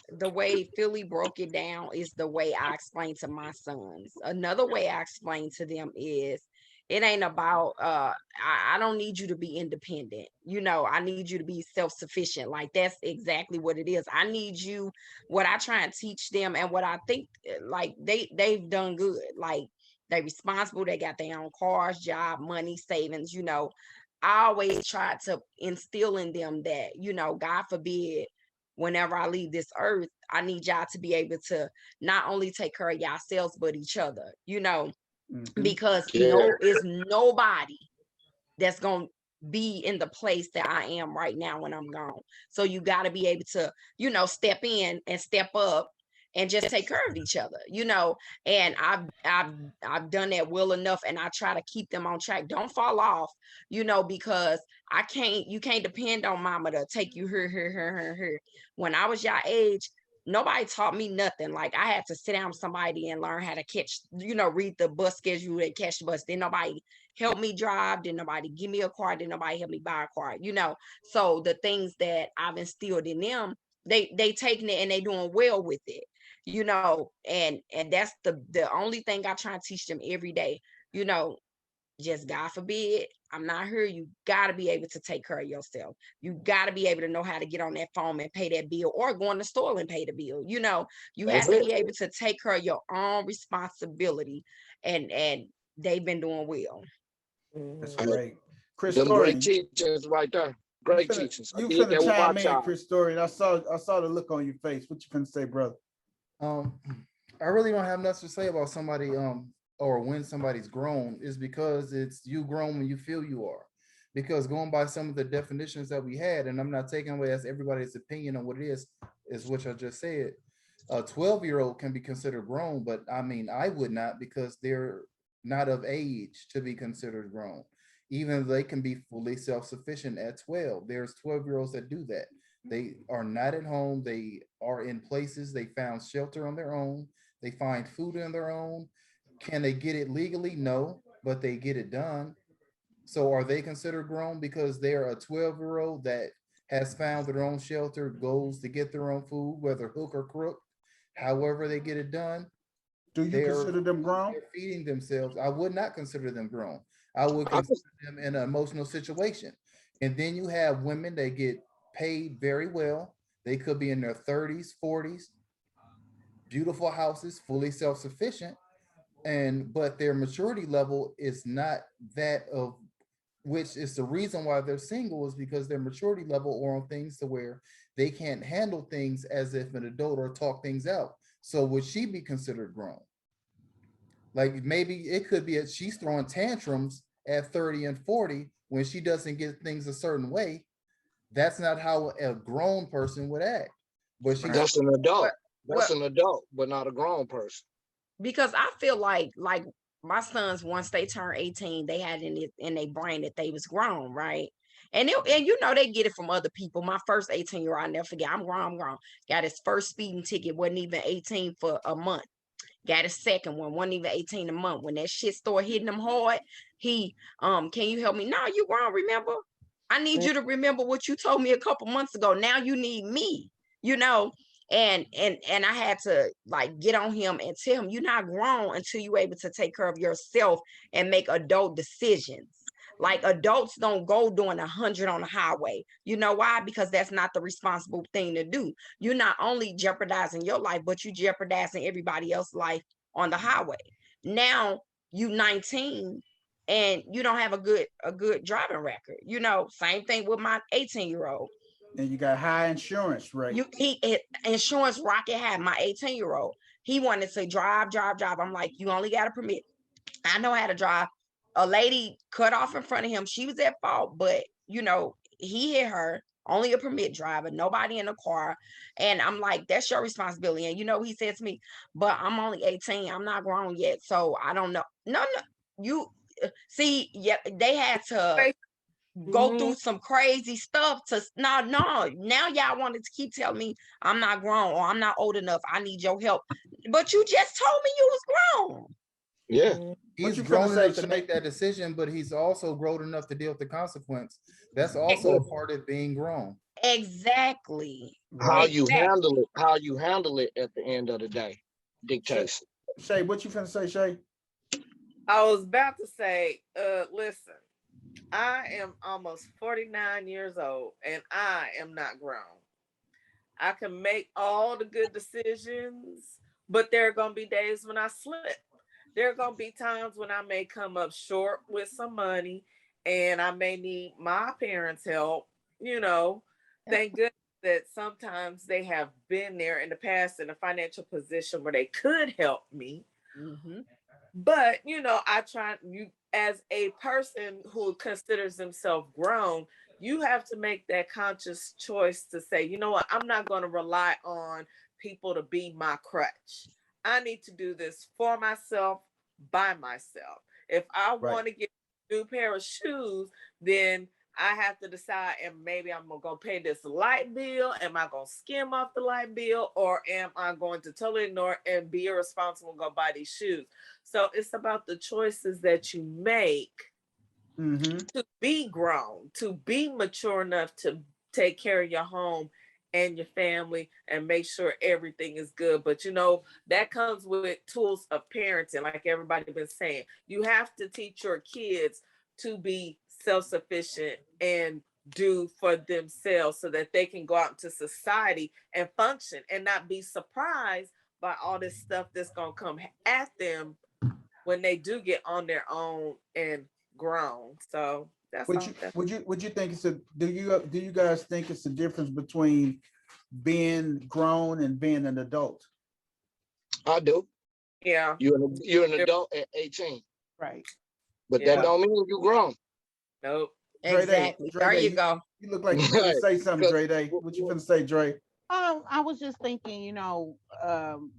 the way Philly broke it down is the way I explain to my sons. Another way I explain to them is, it ain't about I don't need you to be independent. I need you to be self-sufficient. Like, that's exactly what it is. I need you, what I try and teach them, and what I think, like, they've done good. Like, they responsible, they got their own cars, job, money, savings. I always try to instill in them that, God forbid, whenever I leave this earth, I need y'all to be able to not only take care of yourselves, but each other, because it's nobody that's going to be in the place that I am right now when I'm gone. So you got to be able to, step in and step up and just take care of each other, and I've done that well enough, and I try to keep them on track. Don't fall off, because you can't depend on mama to take you here. When I was your age, nobody taught me nothing. Like, I had to sit down with somebody and learn how to catch, read the bus schedule and catch the bus. Then nobody helped me drive. Then nobody give me a car. Then nobody helped me buy a car, So the things that I've instilled in them, they taking it and they doing well with it, and that's the only thing I try to teach them every day, just God forbid, I'm not here. You got to be able to take care of yourself. You got to be able to know how to get on that phone and pay that bill, or go in the store and pay the bill. You have to be able to take care of your own responsibility, and they've been doing well. That's great. Chris Them Story, great teachers right there. Great teachers. You finna chime in, Chris Story. I saw the look on your face. What you finna say, brother? I really don't have nothing to say about somebody or when somebody's grown. Is because it's you grown when you feel you are. Because going by some of the definitions that we had, and I'm not taking away as everybody's opinion on what it is which I just said. A 12-year-old can be considered grown, but I mean, I would not, because they're not of age to be considered grown. Even they can be fully self-sufficient at 12. There's 12-year-olds that do that. They are not at home. They are in places. They found shelter on their own. They find food on their own. Can they get it legally? No, but they get it done. So are they considered grown because they're a 12-year-old that has found their own shelter, goes to get their own food, whether hook or crook, however they get it done? Do you consider them grown? They're feeding themselves. I would not consider them grown. I would consider them in an emotional situation. And then you have women that get paid very well. They could be in their 30s, 40s, beautiful houses, fully self-sufficient, but their maturity level is not that of, which is the reason why they're single, is because their maturity level are on things to where they can't handle things as if an adult or talk things out. So would she be considered grown? Like, maybe it could be she's throwing tantrums at 30 and 40 when she doesn't get things a certain way. That's not how a grown person would act. But that's an adult. That's an adult, but not a grown person. Because I feel like my sons, once they turn 18, they had in their brain that they was grown, right? And they get it from other people. My first 18-year-old, I'll never forget. I'm grown. Got his first speeding ticket, wasn't even 18 for a month. Got his second one, wasn't even 18 a month. When that shit started hitting him hard, he, can you help me? No, you grown, remember? I need you to remember what you told me a couple months ago. Now you need me, And I had to like get on him and tell him, you're not grown until you're able to take care of yourself and make adult decisions. Like, adults don't go doing 100 on the highway. You know why? Because that's not the responsible thing to do. You're not only jeopardizing your life, but you jeopardizing everybody else's life on the highway. Now you 19 and you don't have a good driving record. You know, same thing with my 18-year-old. And you got high insurance rate. Insurance rocket high. My 18-year-old, he wanted to drive. I'm like, you only got a permit. I know how to drive. A lady cut off in front of him. She was at fault, but you know, he hit her. Only a permit driver, nobody in the car. And I'm like, that's your responsibility. And you know, he said to me, but I'm only 18. I'm not grown yet. So I don't know. No, you see, yeah, they had to go through some crazy stuff to no. Now y'all wanted to keep telling me I'm not grown or I'm not old enough. I need your help. But you just told me you was grown. Yeah. He's grown enough to make that decision, but he's also grown enough to deal with the consequence. That's also a part of being grown. Exactly. How you handle it at the end of the day dictates. Shay, what you finna say, Shay? I was about to say, listen, I am almost 49 years old and I am not grown. I can make all the good decisions, but there are going to be days when I slip. There are going to be times when I may come up short with some money and I may need my parents' help. You know, thank goodness that sometimes they have been there in the past in a financial position where they could help me. Mm-hmm. But, you know, as a person who considers themselves grown, you have to make that conscious choice to say, you know what, I'm not going to rely on people to be my crutch. I need to do this for myself, by myself. If I want to get a new pair of shoes, then I have to decide, and maybe I'm going to go pay this light bill. Am I going to skim off the light bill, or am I going to totally ignore it and be irresponsible and go buy these shoes? So it's about the choices that you make to be grown, to be mature enough to take care of your home and your family and make sure everything is good. But you know, that comes with tools of parenting, like everybody been saying. You have to teach your kids to be self-sufficient and do for themselves so that they can go out into society and function and not be surprised by all this stuff that's going to come at them when they do get on their own and grown. So that's would you think it's do you guys think it's a difference between being grown and being an adult? I do. Yeah. You're an adult at 18. Right. But that don't mean you're grown. Nope. Exactly. There you go. You look like you're gonna say something, Dre. What you gonna say, Dre? I was just thinking, you know,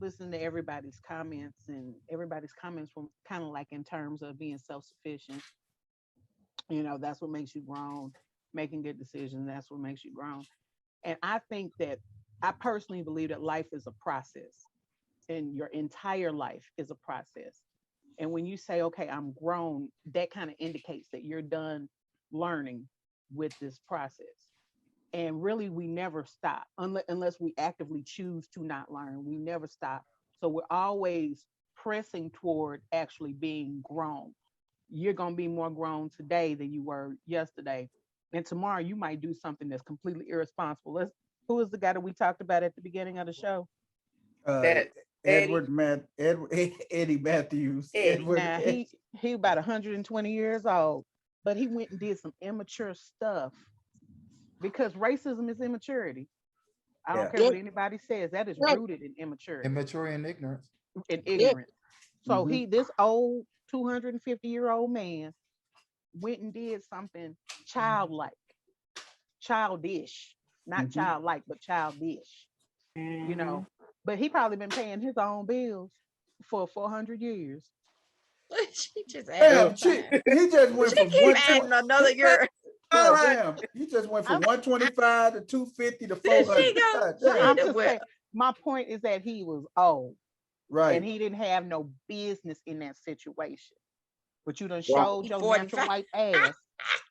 listening to everybody's comments from kind of like in terms of being self-sufficient. You know, that's what makes you grown. Making good decisions, that's what makes you grown. And I personally believe that life is a process, and your entire life is a process. And when you say, okay, I'm grown, that kind of indicates that you're done learning with this process. And really, we never stop unless we actively choose to not learn. We never stop. So we're always pressing toward actually being grown. You're going to be more grown today than you were yesterday. And tomorrow you might do something that's completely irresponsible. Who is the guy that we talked about at the beginning of the show? Eddie Mathews. Now, he about 120 years old, but he went and did some immature stuff. Because racism is immaturity. I don't care what anybody says. That is rooted in immaturity. Immaturity and ignorance. And ignorance. So this old 250-year-old man went and did something childish, not childlike, but childish. You know, but he probably been paying his own bills for 400 years. She just he just went from another year. Oh, damn. You just went from 125 to 250 to 400. I'm just saying, my point is that he was old. Right. And he didn't have no business in that situation. But you done showed your natural white ass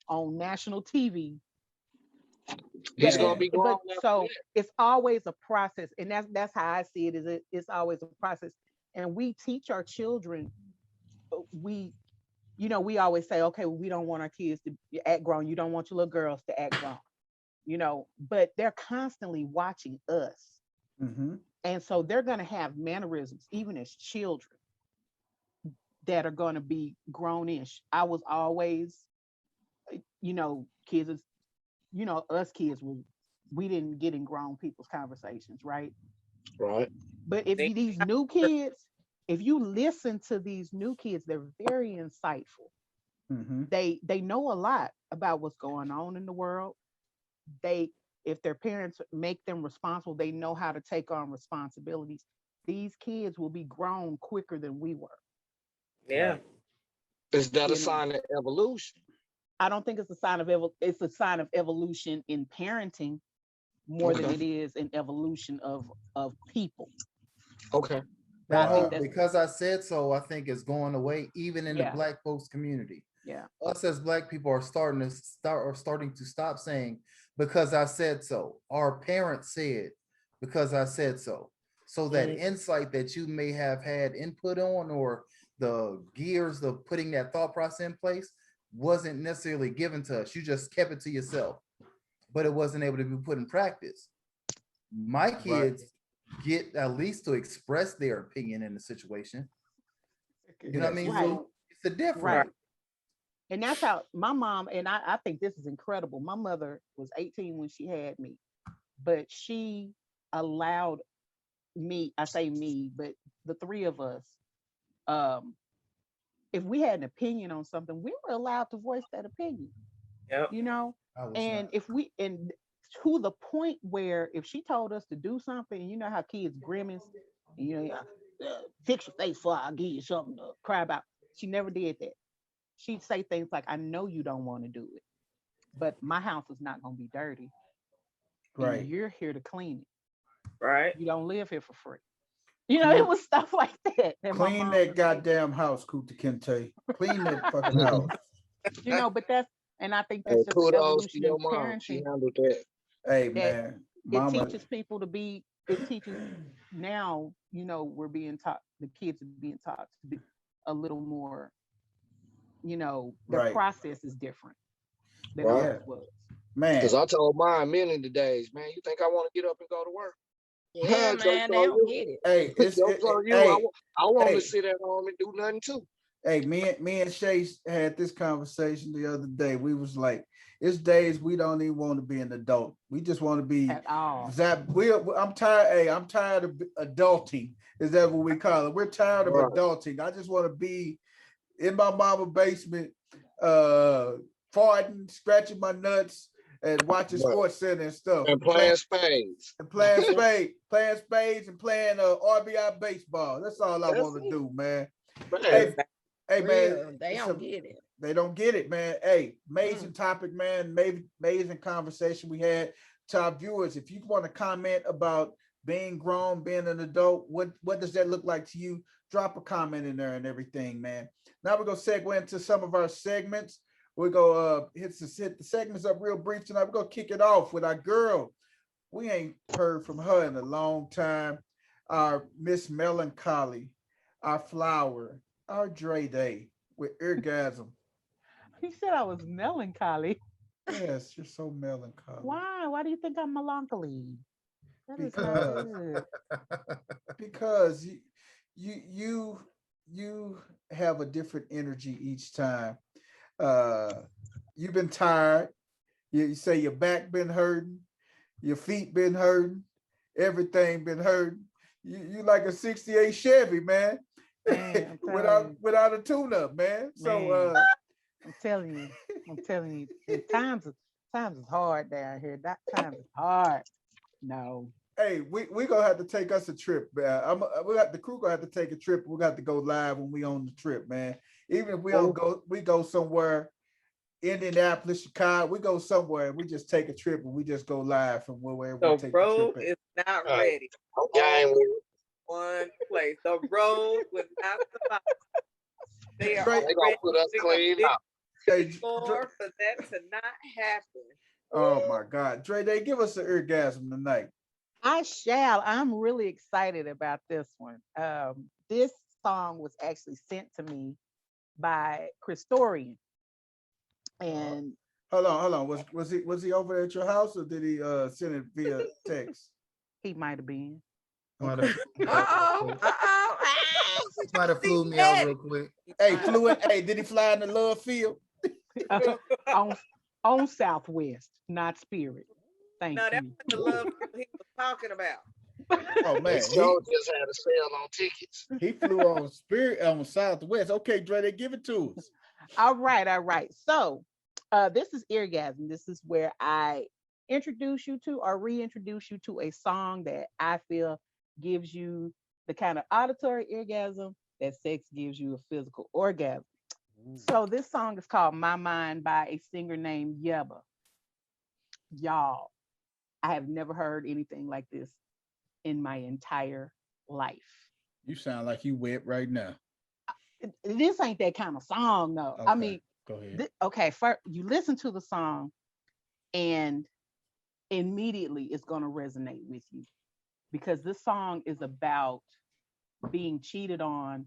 on national TV. He's going to be grown. So it's always a process. And that's how I see it, it's always a process. And we teach our children, we always say, okay, well, we don't want our kids to act grown. You don't want your little girls to act grown, you know, but they're constantly watching us. And so they're going to have mannerisms, even as children, that are going to be grown-ish. I was always, kids, us kids, we didn't get in grown people's conversations, right? Right. But these new kids, if you listen to these new kids, they're very insightful. Mm-hmm. They know a lot about what's going on in the world. If their parents make them responsible, they know how to take on responsibilities. These kids will be grown quicker than we were. Yeah. Is that a sign of evolution? I don't think it's a sign of it's a sign of evolution in parenting more than it is in evolution of people. Okay. Because I said so, I think it's going away even in the Black folks community. Yeah. Us as Black people are starting to stop saying because I said so. Our parents said because I said so. So that insight that you may have had input on, or the gears of putting that thought process in place, wasn't necessarily given to us. You just kept it to yourself, but it wasn't able to be put in practice. My kids get at least to express their opinion in the situation. You know what I mean? Right. So it's a difference. Right. And that's how my mom, and I think this is incredible. My mother was 18 when she had me, but she allowed me, I say me, but the three of us, if we had an opinion on something, we were allowed to voice that opinion. Yep. And and to the point where if she told us to do something, and you know how kids grimace, and fix your face before I give you something to cry about. She never did that. She'd say things like, I know you don't want to do it, but my house is not going to be dirty. Right. And you're here to clean it. Right. You don't live here for free. It was stuff like that. Clean that goddamn house, Kuta Kente. Clean that fucking house. But and I think that's just kudos to evolution your of mom. parenting. She handled that. Hey, man. Mama. It teaches people to be, it teaches now, we're being taught, the kids are being taught to be a little more, their process is different than ours was. Man. Because I told mine many of the days, man, you think I want to get up and go to work? Yeah, man, they don't get it. Hey, I want to sit at home and do nothing too. Hey, me and Shay had this conversation the other day. We was like, it's days we don't even want to be an adult. We just want to be at all. I'm tired. Hey, I'm tired of adulting. Is that what we call it? We're tired of adulting. I just want to be in my mama's basement, farting, scratching my nuts, and watching Sports Center and stuff. And playing spades. And playing spades and playing RBI baseball. That's all I want to do, man. Hey, man. They don't get it. They don't get it, man. Hey, amazing topic, man. Amazing conversation we had. To our viewers, if you want to comment about being grown, being an adult, what does that look like to you? Drop a comment in there and everything, man. Now we're going to segue into some of our segments. We're going to hit the segments up real brief tonight. We're going to kick it off with our girl. We ain't heard from her in a long time. Our Miss Melancholy, our flower, our Dre Day with Orgasm. He said I was melancholy. Yes, you're so melancholy. Why? Why do you think I'm melancholy? That is because you have a different energy each time. You've been tired. You say your back been hurting, your feet been hurting, everything been hurting. You like a 68 Chevy, man. without a tune-up, man. So I'm telling you, times is hard down here. That time is hard. No. Hey, we gonna have to take us a trip, man. The crew gonna have to take a trip. We got to go live when we on the trip, man. Even if we don't go, we go somewhere, Indianapolis, Chicago. We go somewhere and we just take a trip and we just go live from wherever we take the road trip. Is not ready. Okay. One place. The road was not survive. They are gonna put us clean up. For that to not happen. Oh my God, Dre, they give us an orgasm tonight. I shall. I'm really excited about this one. This song was actually sent to me by Christorian. And hold on. Was he over at your house or did he send it via text? He might have been. Okay. Somebody flew me out real quick. Hey, hey, did he fly in the love field? on Southwest, not Spirit. Thank No, that you. was the love he was talking about. Oh man, Joe just had a sale on tickets. he flew on Spirit on Southwest. Okay, Dre, they give it to us. All right. So this is Eargasm. This is where I introduce you to or reintroduce you to a song that I feel gives you the kind of auditory orgasm that sex gives you a physical orgasm. So this song is called My Mind by a singer named Yebba. Y'all, I have never heard anything like this in my entire life. You sound like you wet right now. This ain't that kind of song, though. Okay, I mean, go ahead. Okay, first you listen to the song and immediately it's going to resonate with you because this song is about being cheated on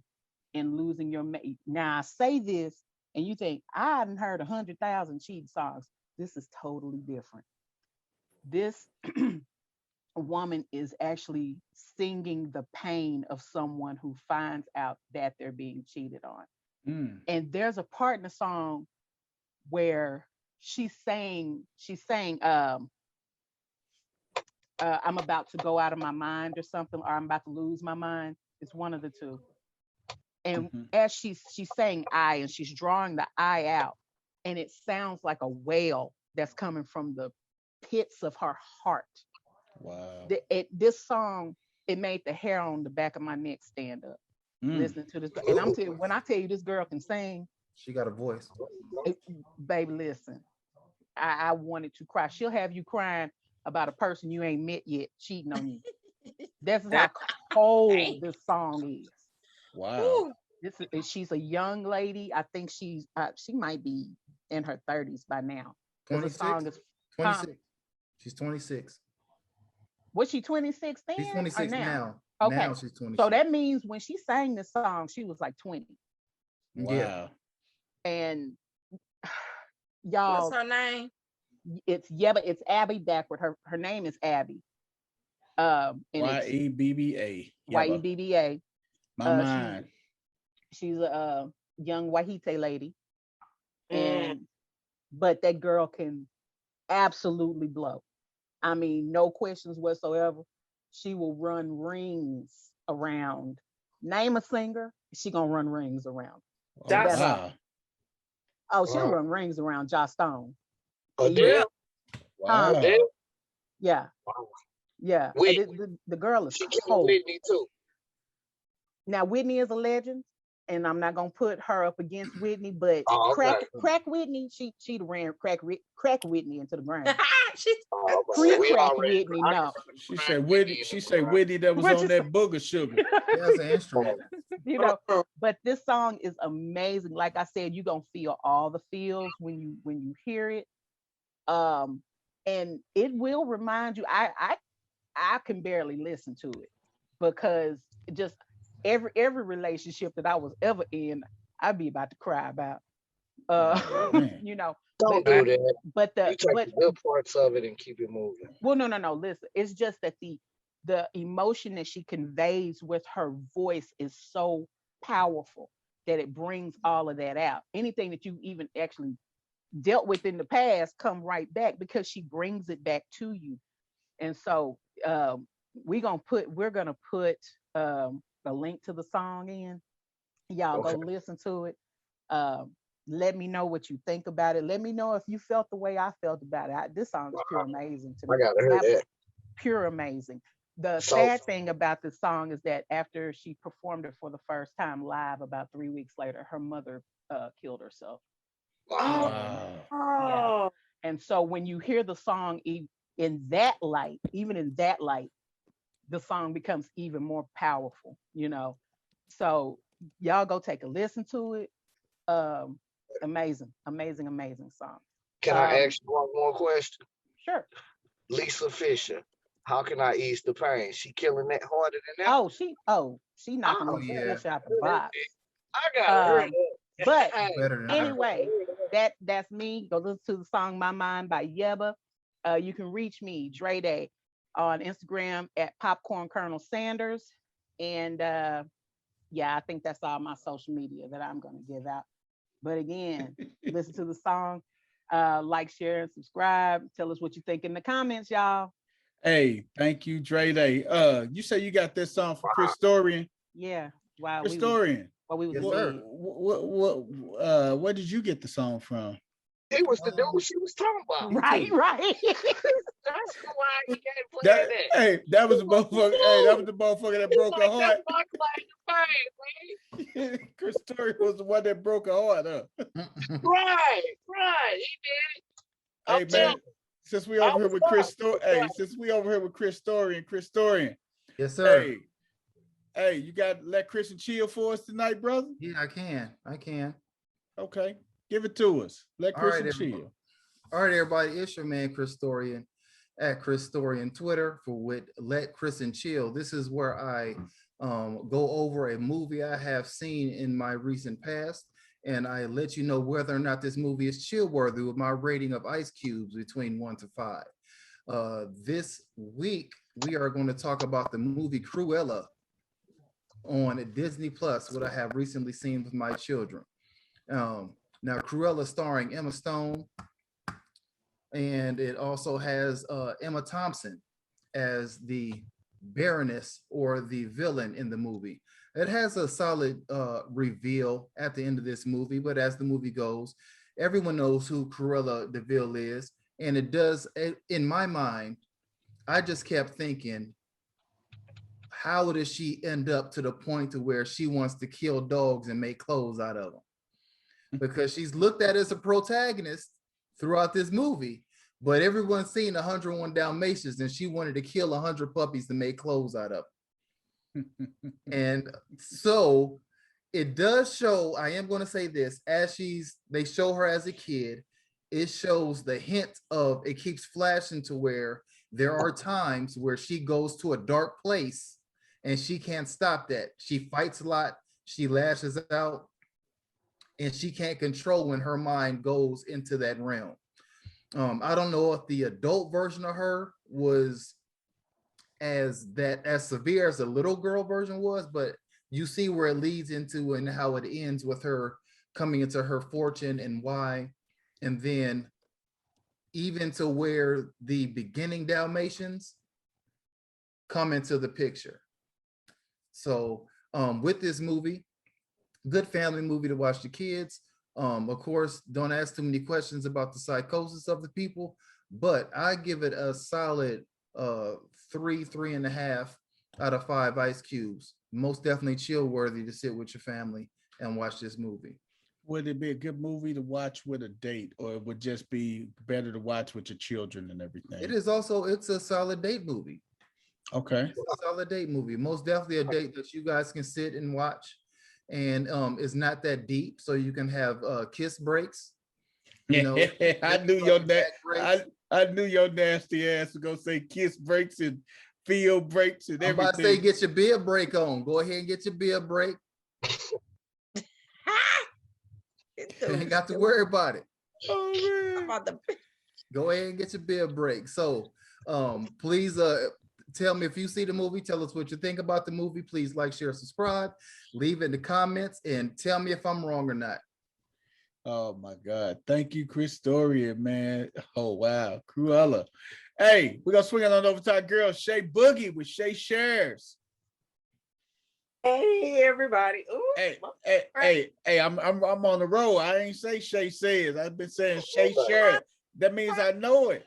and losing your mate. Now I say this and you think I hadn't heard 100,000 cheating songs. This is totally different. This woman is actually singing the pain of someone who finds out that they're being cheated on. And there's a part in the song where she's saying I'm about to go out of my mind or something, or I'm about to lose my mind. It's one of the two. And as she's saying I, and she's drawing the I out, and it sounds like a wail that's coming from the pits of her heart. Wow. This song, it made the hair on the back of my neck stand up. Listening to this, and I'm telling you, when I tell you this girl can sing, she got a voice. Baby, listen, I wanted to cry. She'll have you crying about a person you ain't met yet cheating on you. That's how cold this song is. Wow. She's a young lady. I think she might be in her 30s by now. 26. 26. She's 26. Was she 26 then? She's 26 now. Okay. Now she's 26. So that means when she sang this song, she was like 20. Wow. Yeah. And y'all, what's her name? It's Yebba. It's Abby backward. Her name is Abby. Yebba. Yebba. My mind. She's a young Wahite lady, but that girl can absolutely blow. I mean, no questions whatsoever. She will run rings around. Name a singer, she gonna run rings around. Wow. Oh, she'll run rings around Joss Stone. Adele. Wow. Adele. Yeah. Wow. Yeah. The girl is cold. Whitney too. Now Whitney is a legend, and I'm not gonna put her up against Whitney, but crack Whitney, she'd ran crack Whitney into the ground. Pre-crack Whitney, no. She said Whitney that was on that booger sugar. That's an instrument. You know, but this song is amazing. Like I said, you're gonna feel all the feels when you hear it. And it will remind you, I can barely listen to it because just every relationship that I was ever in, I'd be about to cry about. You know, don't do that. But you take the good parts of it and keep it moving. Well, no. Listen, it's just that the emotion that she conveys with her voice is so powerful that it brings all of that out. Anything that you even actually dealt with in the past come right back because she brings it back to you. And so we're gonna put a link to the song in. Y'all go listen to it. Let me know what you think about it. Let me know if you felt the way I felt about it. This song is pure amazing to me. I gotta hear that. Pure amazing. The sad thing about this song is that after she performed it for the first time live, about 3 weeks later, her mother killed herself. Wow. Yeah. And so when you hear the song even in that light, the song becomes even more powerful, you know. So y'all go take a listen to it. Amazing song. Can I ask you one more question? Sure. Lisa Fisher, how can I ease the pain? She killing that harder than that? She knocking the fish out the box. I got but anyway, that's me. Go listen to the song My Mind by Yebba. You can reach me, Dre Day, on Instagram at Popcorn Colonel Sanders. And Yeah, I think that's all my social media that I'm going to give out. But again, listen to the song, like, share, and subscribe. Tell us what you think in the comments, y'all. Hey, thank you, Dre Day. You say you got this song from Chris Storian? Yeah. Wow. Chris Storian. While we was Yes, in sir. bed. Where did you get the song from? He was the dude she was talking about. Right, right. That's why he can't play that. Hey, that was the motherfucker. Hey, that was the motherfucker that broke her heart. Chris Storian was the one that broke her heart, huh? Right, he did. Hey, man, since we over here with Chris Storian, Chris Storian. Yes, sir. Hey, you got to let Chris and chill for us tonight, brother? Yeah, I can. Okay, give it to us. Let Chris and chill. All right, everybody, it's your man Chris Storian at Chris Storian Twitter for Let Chris and Chill. This is where I go over a movie I have seen in my recent past, and I let you know whether or not this movie is chill worthy with my rating of ice cubes between 1 to 5. This week we are going to talk about the movie Cruella on Disney Plus, what I have recently seen with my children. Now, Cruella starring Emma Stone, and it also has Emma Thompson as the Baroness or the villain in the movie. It has a solid reveal at the end of this movie, but as the movie goes, everyone knows who Cruella de Vil is, and it does, in my mind, I just kept thinking, how does she end up to the point to where she wants to kill dogs and make clothes out of them? Because she's looked at as a protagonist throughout this movie, but everyone's seen 101 Dalmatians, and she wanted to kill 100 puppies to make clothes out of them. And so it does show, I am going to say this, as they show her as a kid, it shows the hint of, it keeps flashing to where there are times where she goes to a dark place and she can't stop that. She fights a lot, she lashes out, and she can't control when her mind goes into that realm. I don't know if the adult version of her was as severe as the little girl version was, but you see where it leads into and how it ends with her coming into her fortune and why, and then even to where the beginning Dalmatians come into the picture. So with this movie, good family movie to watch the kids. Of course, don't ask too many questions about the psychosis of the people, but I give it a solid 3.5 out of 5 ice cubes. Most definitely chill worthy to sit with your family and watch this movie. Would it be a good movie to watch with a date, or it would just be better to watch with your children and everything? It is also, it's a solid date movie. Okay. It's a solid date movie. Most definitely a date that you guys can sit and watch. And it's not that deep, so you can have kiss breaks. You know, I knew your nasty ass was gonna say kiss breaks and field breaks and everything. I'm about to say get your beer break on. Go ahead and get your beer break. You ain't got to worry about it. Oh, man. Go ahead and get your beer break. So please tell me if you see the movie. Tell us what you think about the movie. Please like, share, subscribe, leave it in the comments, and tell me if I'm wrong or not. Oh my God. Thank you, Chris Storian, man. Oh wow. Cruella. Hey, we're gonna swing it on over to our girl Shay Boogie with Shay Shares. Hey everybody. Ooh, hey, I'm on the road. I ain't say Shay Says. I've been saying Shay Shares. That means I know it.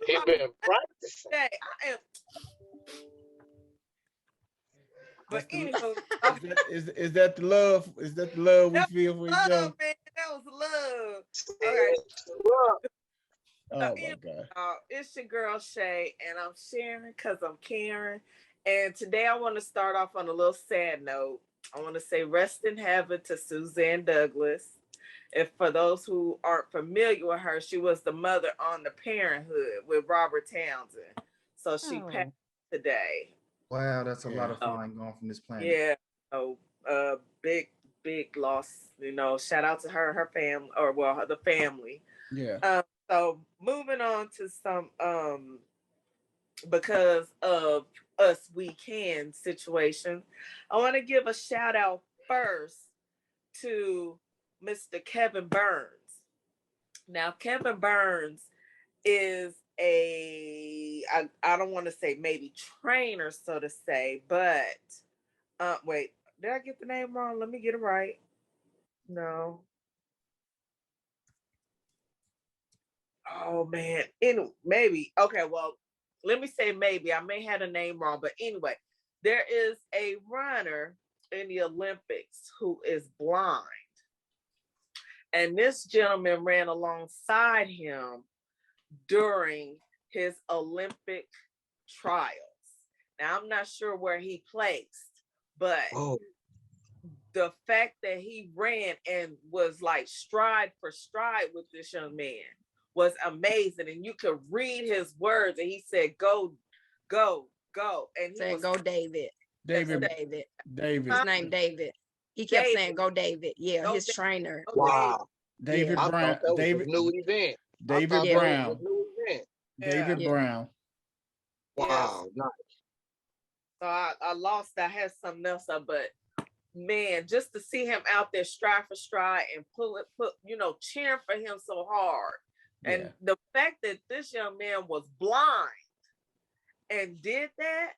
He been practicing. I am. But anywho, is that the love? Is that the love we feel for each other? Man, that was love. Okay. Oh my God. It's your girl Shay, and I'm sharing because I'm caring. And today I want to start off on a little sad note. I want to say rest in heaven to Suzzanne Douglas. If for those who aren't familiar with her, she was the mother on The Parenthood with Robert Townsend. So she passed today. Wow, that's a lot of flying going from this planet. Yeah. Big loss. You know, shout out to her family, or well, the family. Yeah. So moving on to some because of us we can situation. I want to give a shout out first to Mr. Kevin Burns. Now, Kevin Burns is I don't want to say maybe trainer, so to say, but wait, did I get the name wrong? Let me get it right. No. Oh man, maybe. Okay, well, let me say maybe. I may have the name wrong, but anyway, there is a runner in the Olympics who is blind. And this gentleman ran alongside him during his Olympic trials. Now, I'm not sure where he placed, but the fact that he ran and was like stride for stride with this young man was amazing. And you could read his words, and he said, go, go, go. And he said, go, David. David. His name David. He kept saying, go, David. Yeah, go, his trainer. Wow. David Brown. David new event. David Brown. David Brown. Wow. Yes. Nice. So I lost. I had something else up, but man, just to see him out there stride for stride and cheering for him so hard. Yeah. And the fact that this young man was blind and did that,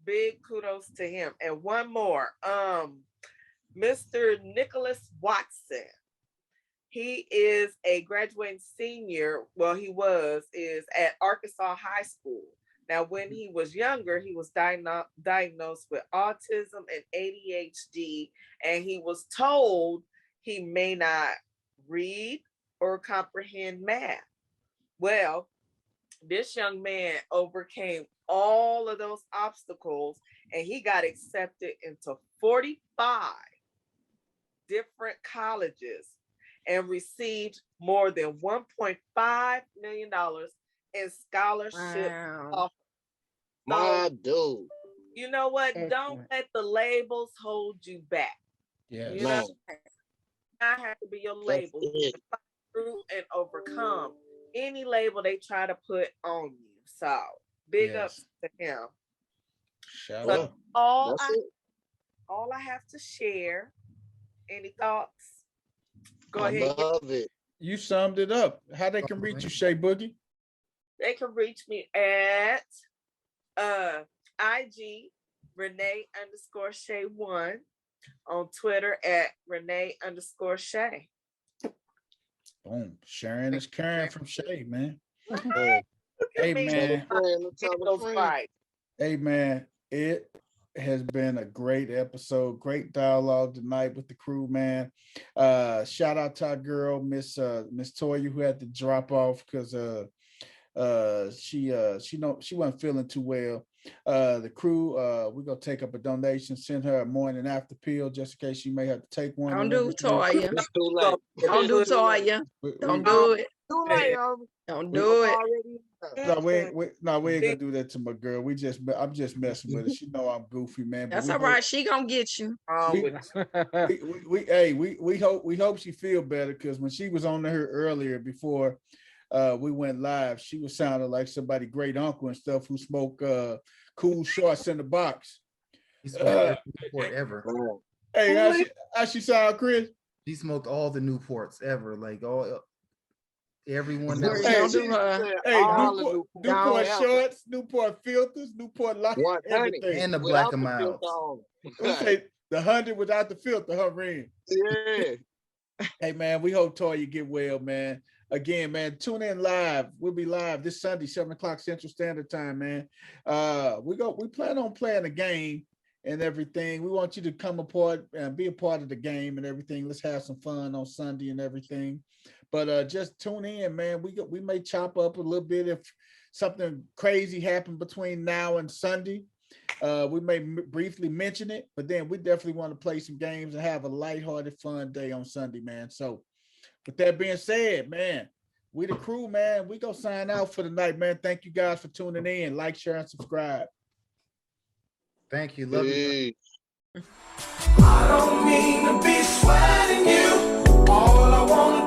big kudos to him. And one more, Mr. Nicholas Watson. He is a graduating senior. Well, is at Arkansas High School. Now, when he was younger, he was diagnosed with autism and ADHD, and he was told he may not read or comprehend math. Well, this young man overcame all of those obstacles, and he got accepted into 45 different colleges and received more than $1.5 million in scholarship. Wow. My dude. You know what? Excellent. Don't let the labels hold you back. Yeah. You know, I have to be your label to fight through and overcome any label they try to put on you. So big ups to him. Shout out. All I have to share. Any thoughts? Go ahead. Love it. You summed it up. How they can reach you, Shay Boogie? They can reach me at IG Renee_Shay1, on Twitter at Renee_Shay. Boom. Sharing is caring from Shay, man. Hey man. Hey man, it has been a great episode, great dialogue tonight with the crew, man. Shout out to our girl, Miss Toya, who had to drop off because she wasn't feeling too well. The crew, we're gonna take up a donation, send her a morning after pill just in case she may have to take one. Don't do Toya. Don't do Toya. Don't do it. Don't do it. No, we ain't gonna do that to my girl. I'm just messing with her. She know I'm goofy, man. That's all right. She gonna get you. We hope she feel better, because when she was on her earlier before we went live, she was sounding like somebody great uncle and stuff who smoked cool shorts in the box. He smoked Newport ever. Hey, how she sound, Chris? She smoked all the Newports ever, like everyone. Newport shorts, Newport filters, Newport lights, everything, and the Black and Milds. Say the 100 without the filter, her ring. Yeah. Hey man, we hope Toya get well, man. Again, man, tune in live. We'll be live this Sunday, 7:00 Central Standard Time, man. We plan on playing a game and everything. We want you to come apart and be a part of the game and everything. Let's have some fun on Sunday and everything. But just tune in, man. We may chop up a little bit if something crazy happened between now and Sunday. We may briefly mention it, but then we definitely want to play some games and have a lighthearted, fun day on Sunday, man. So with that being said, man, we the crew, man. We go sign out for the night, man. Thank you guys for tuning in. Like, share, and subscribe. Thank you. Love you. I don't mean to be sweating you. All I want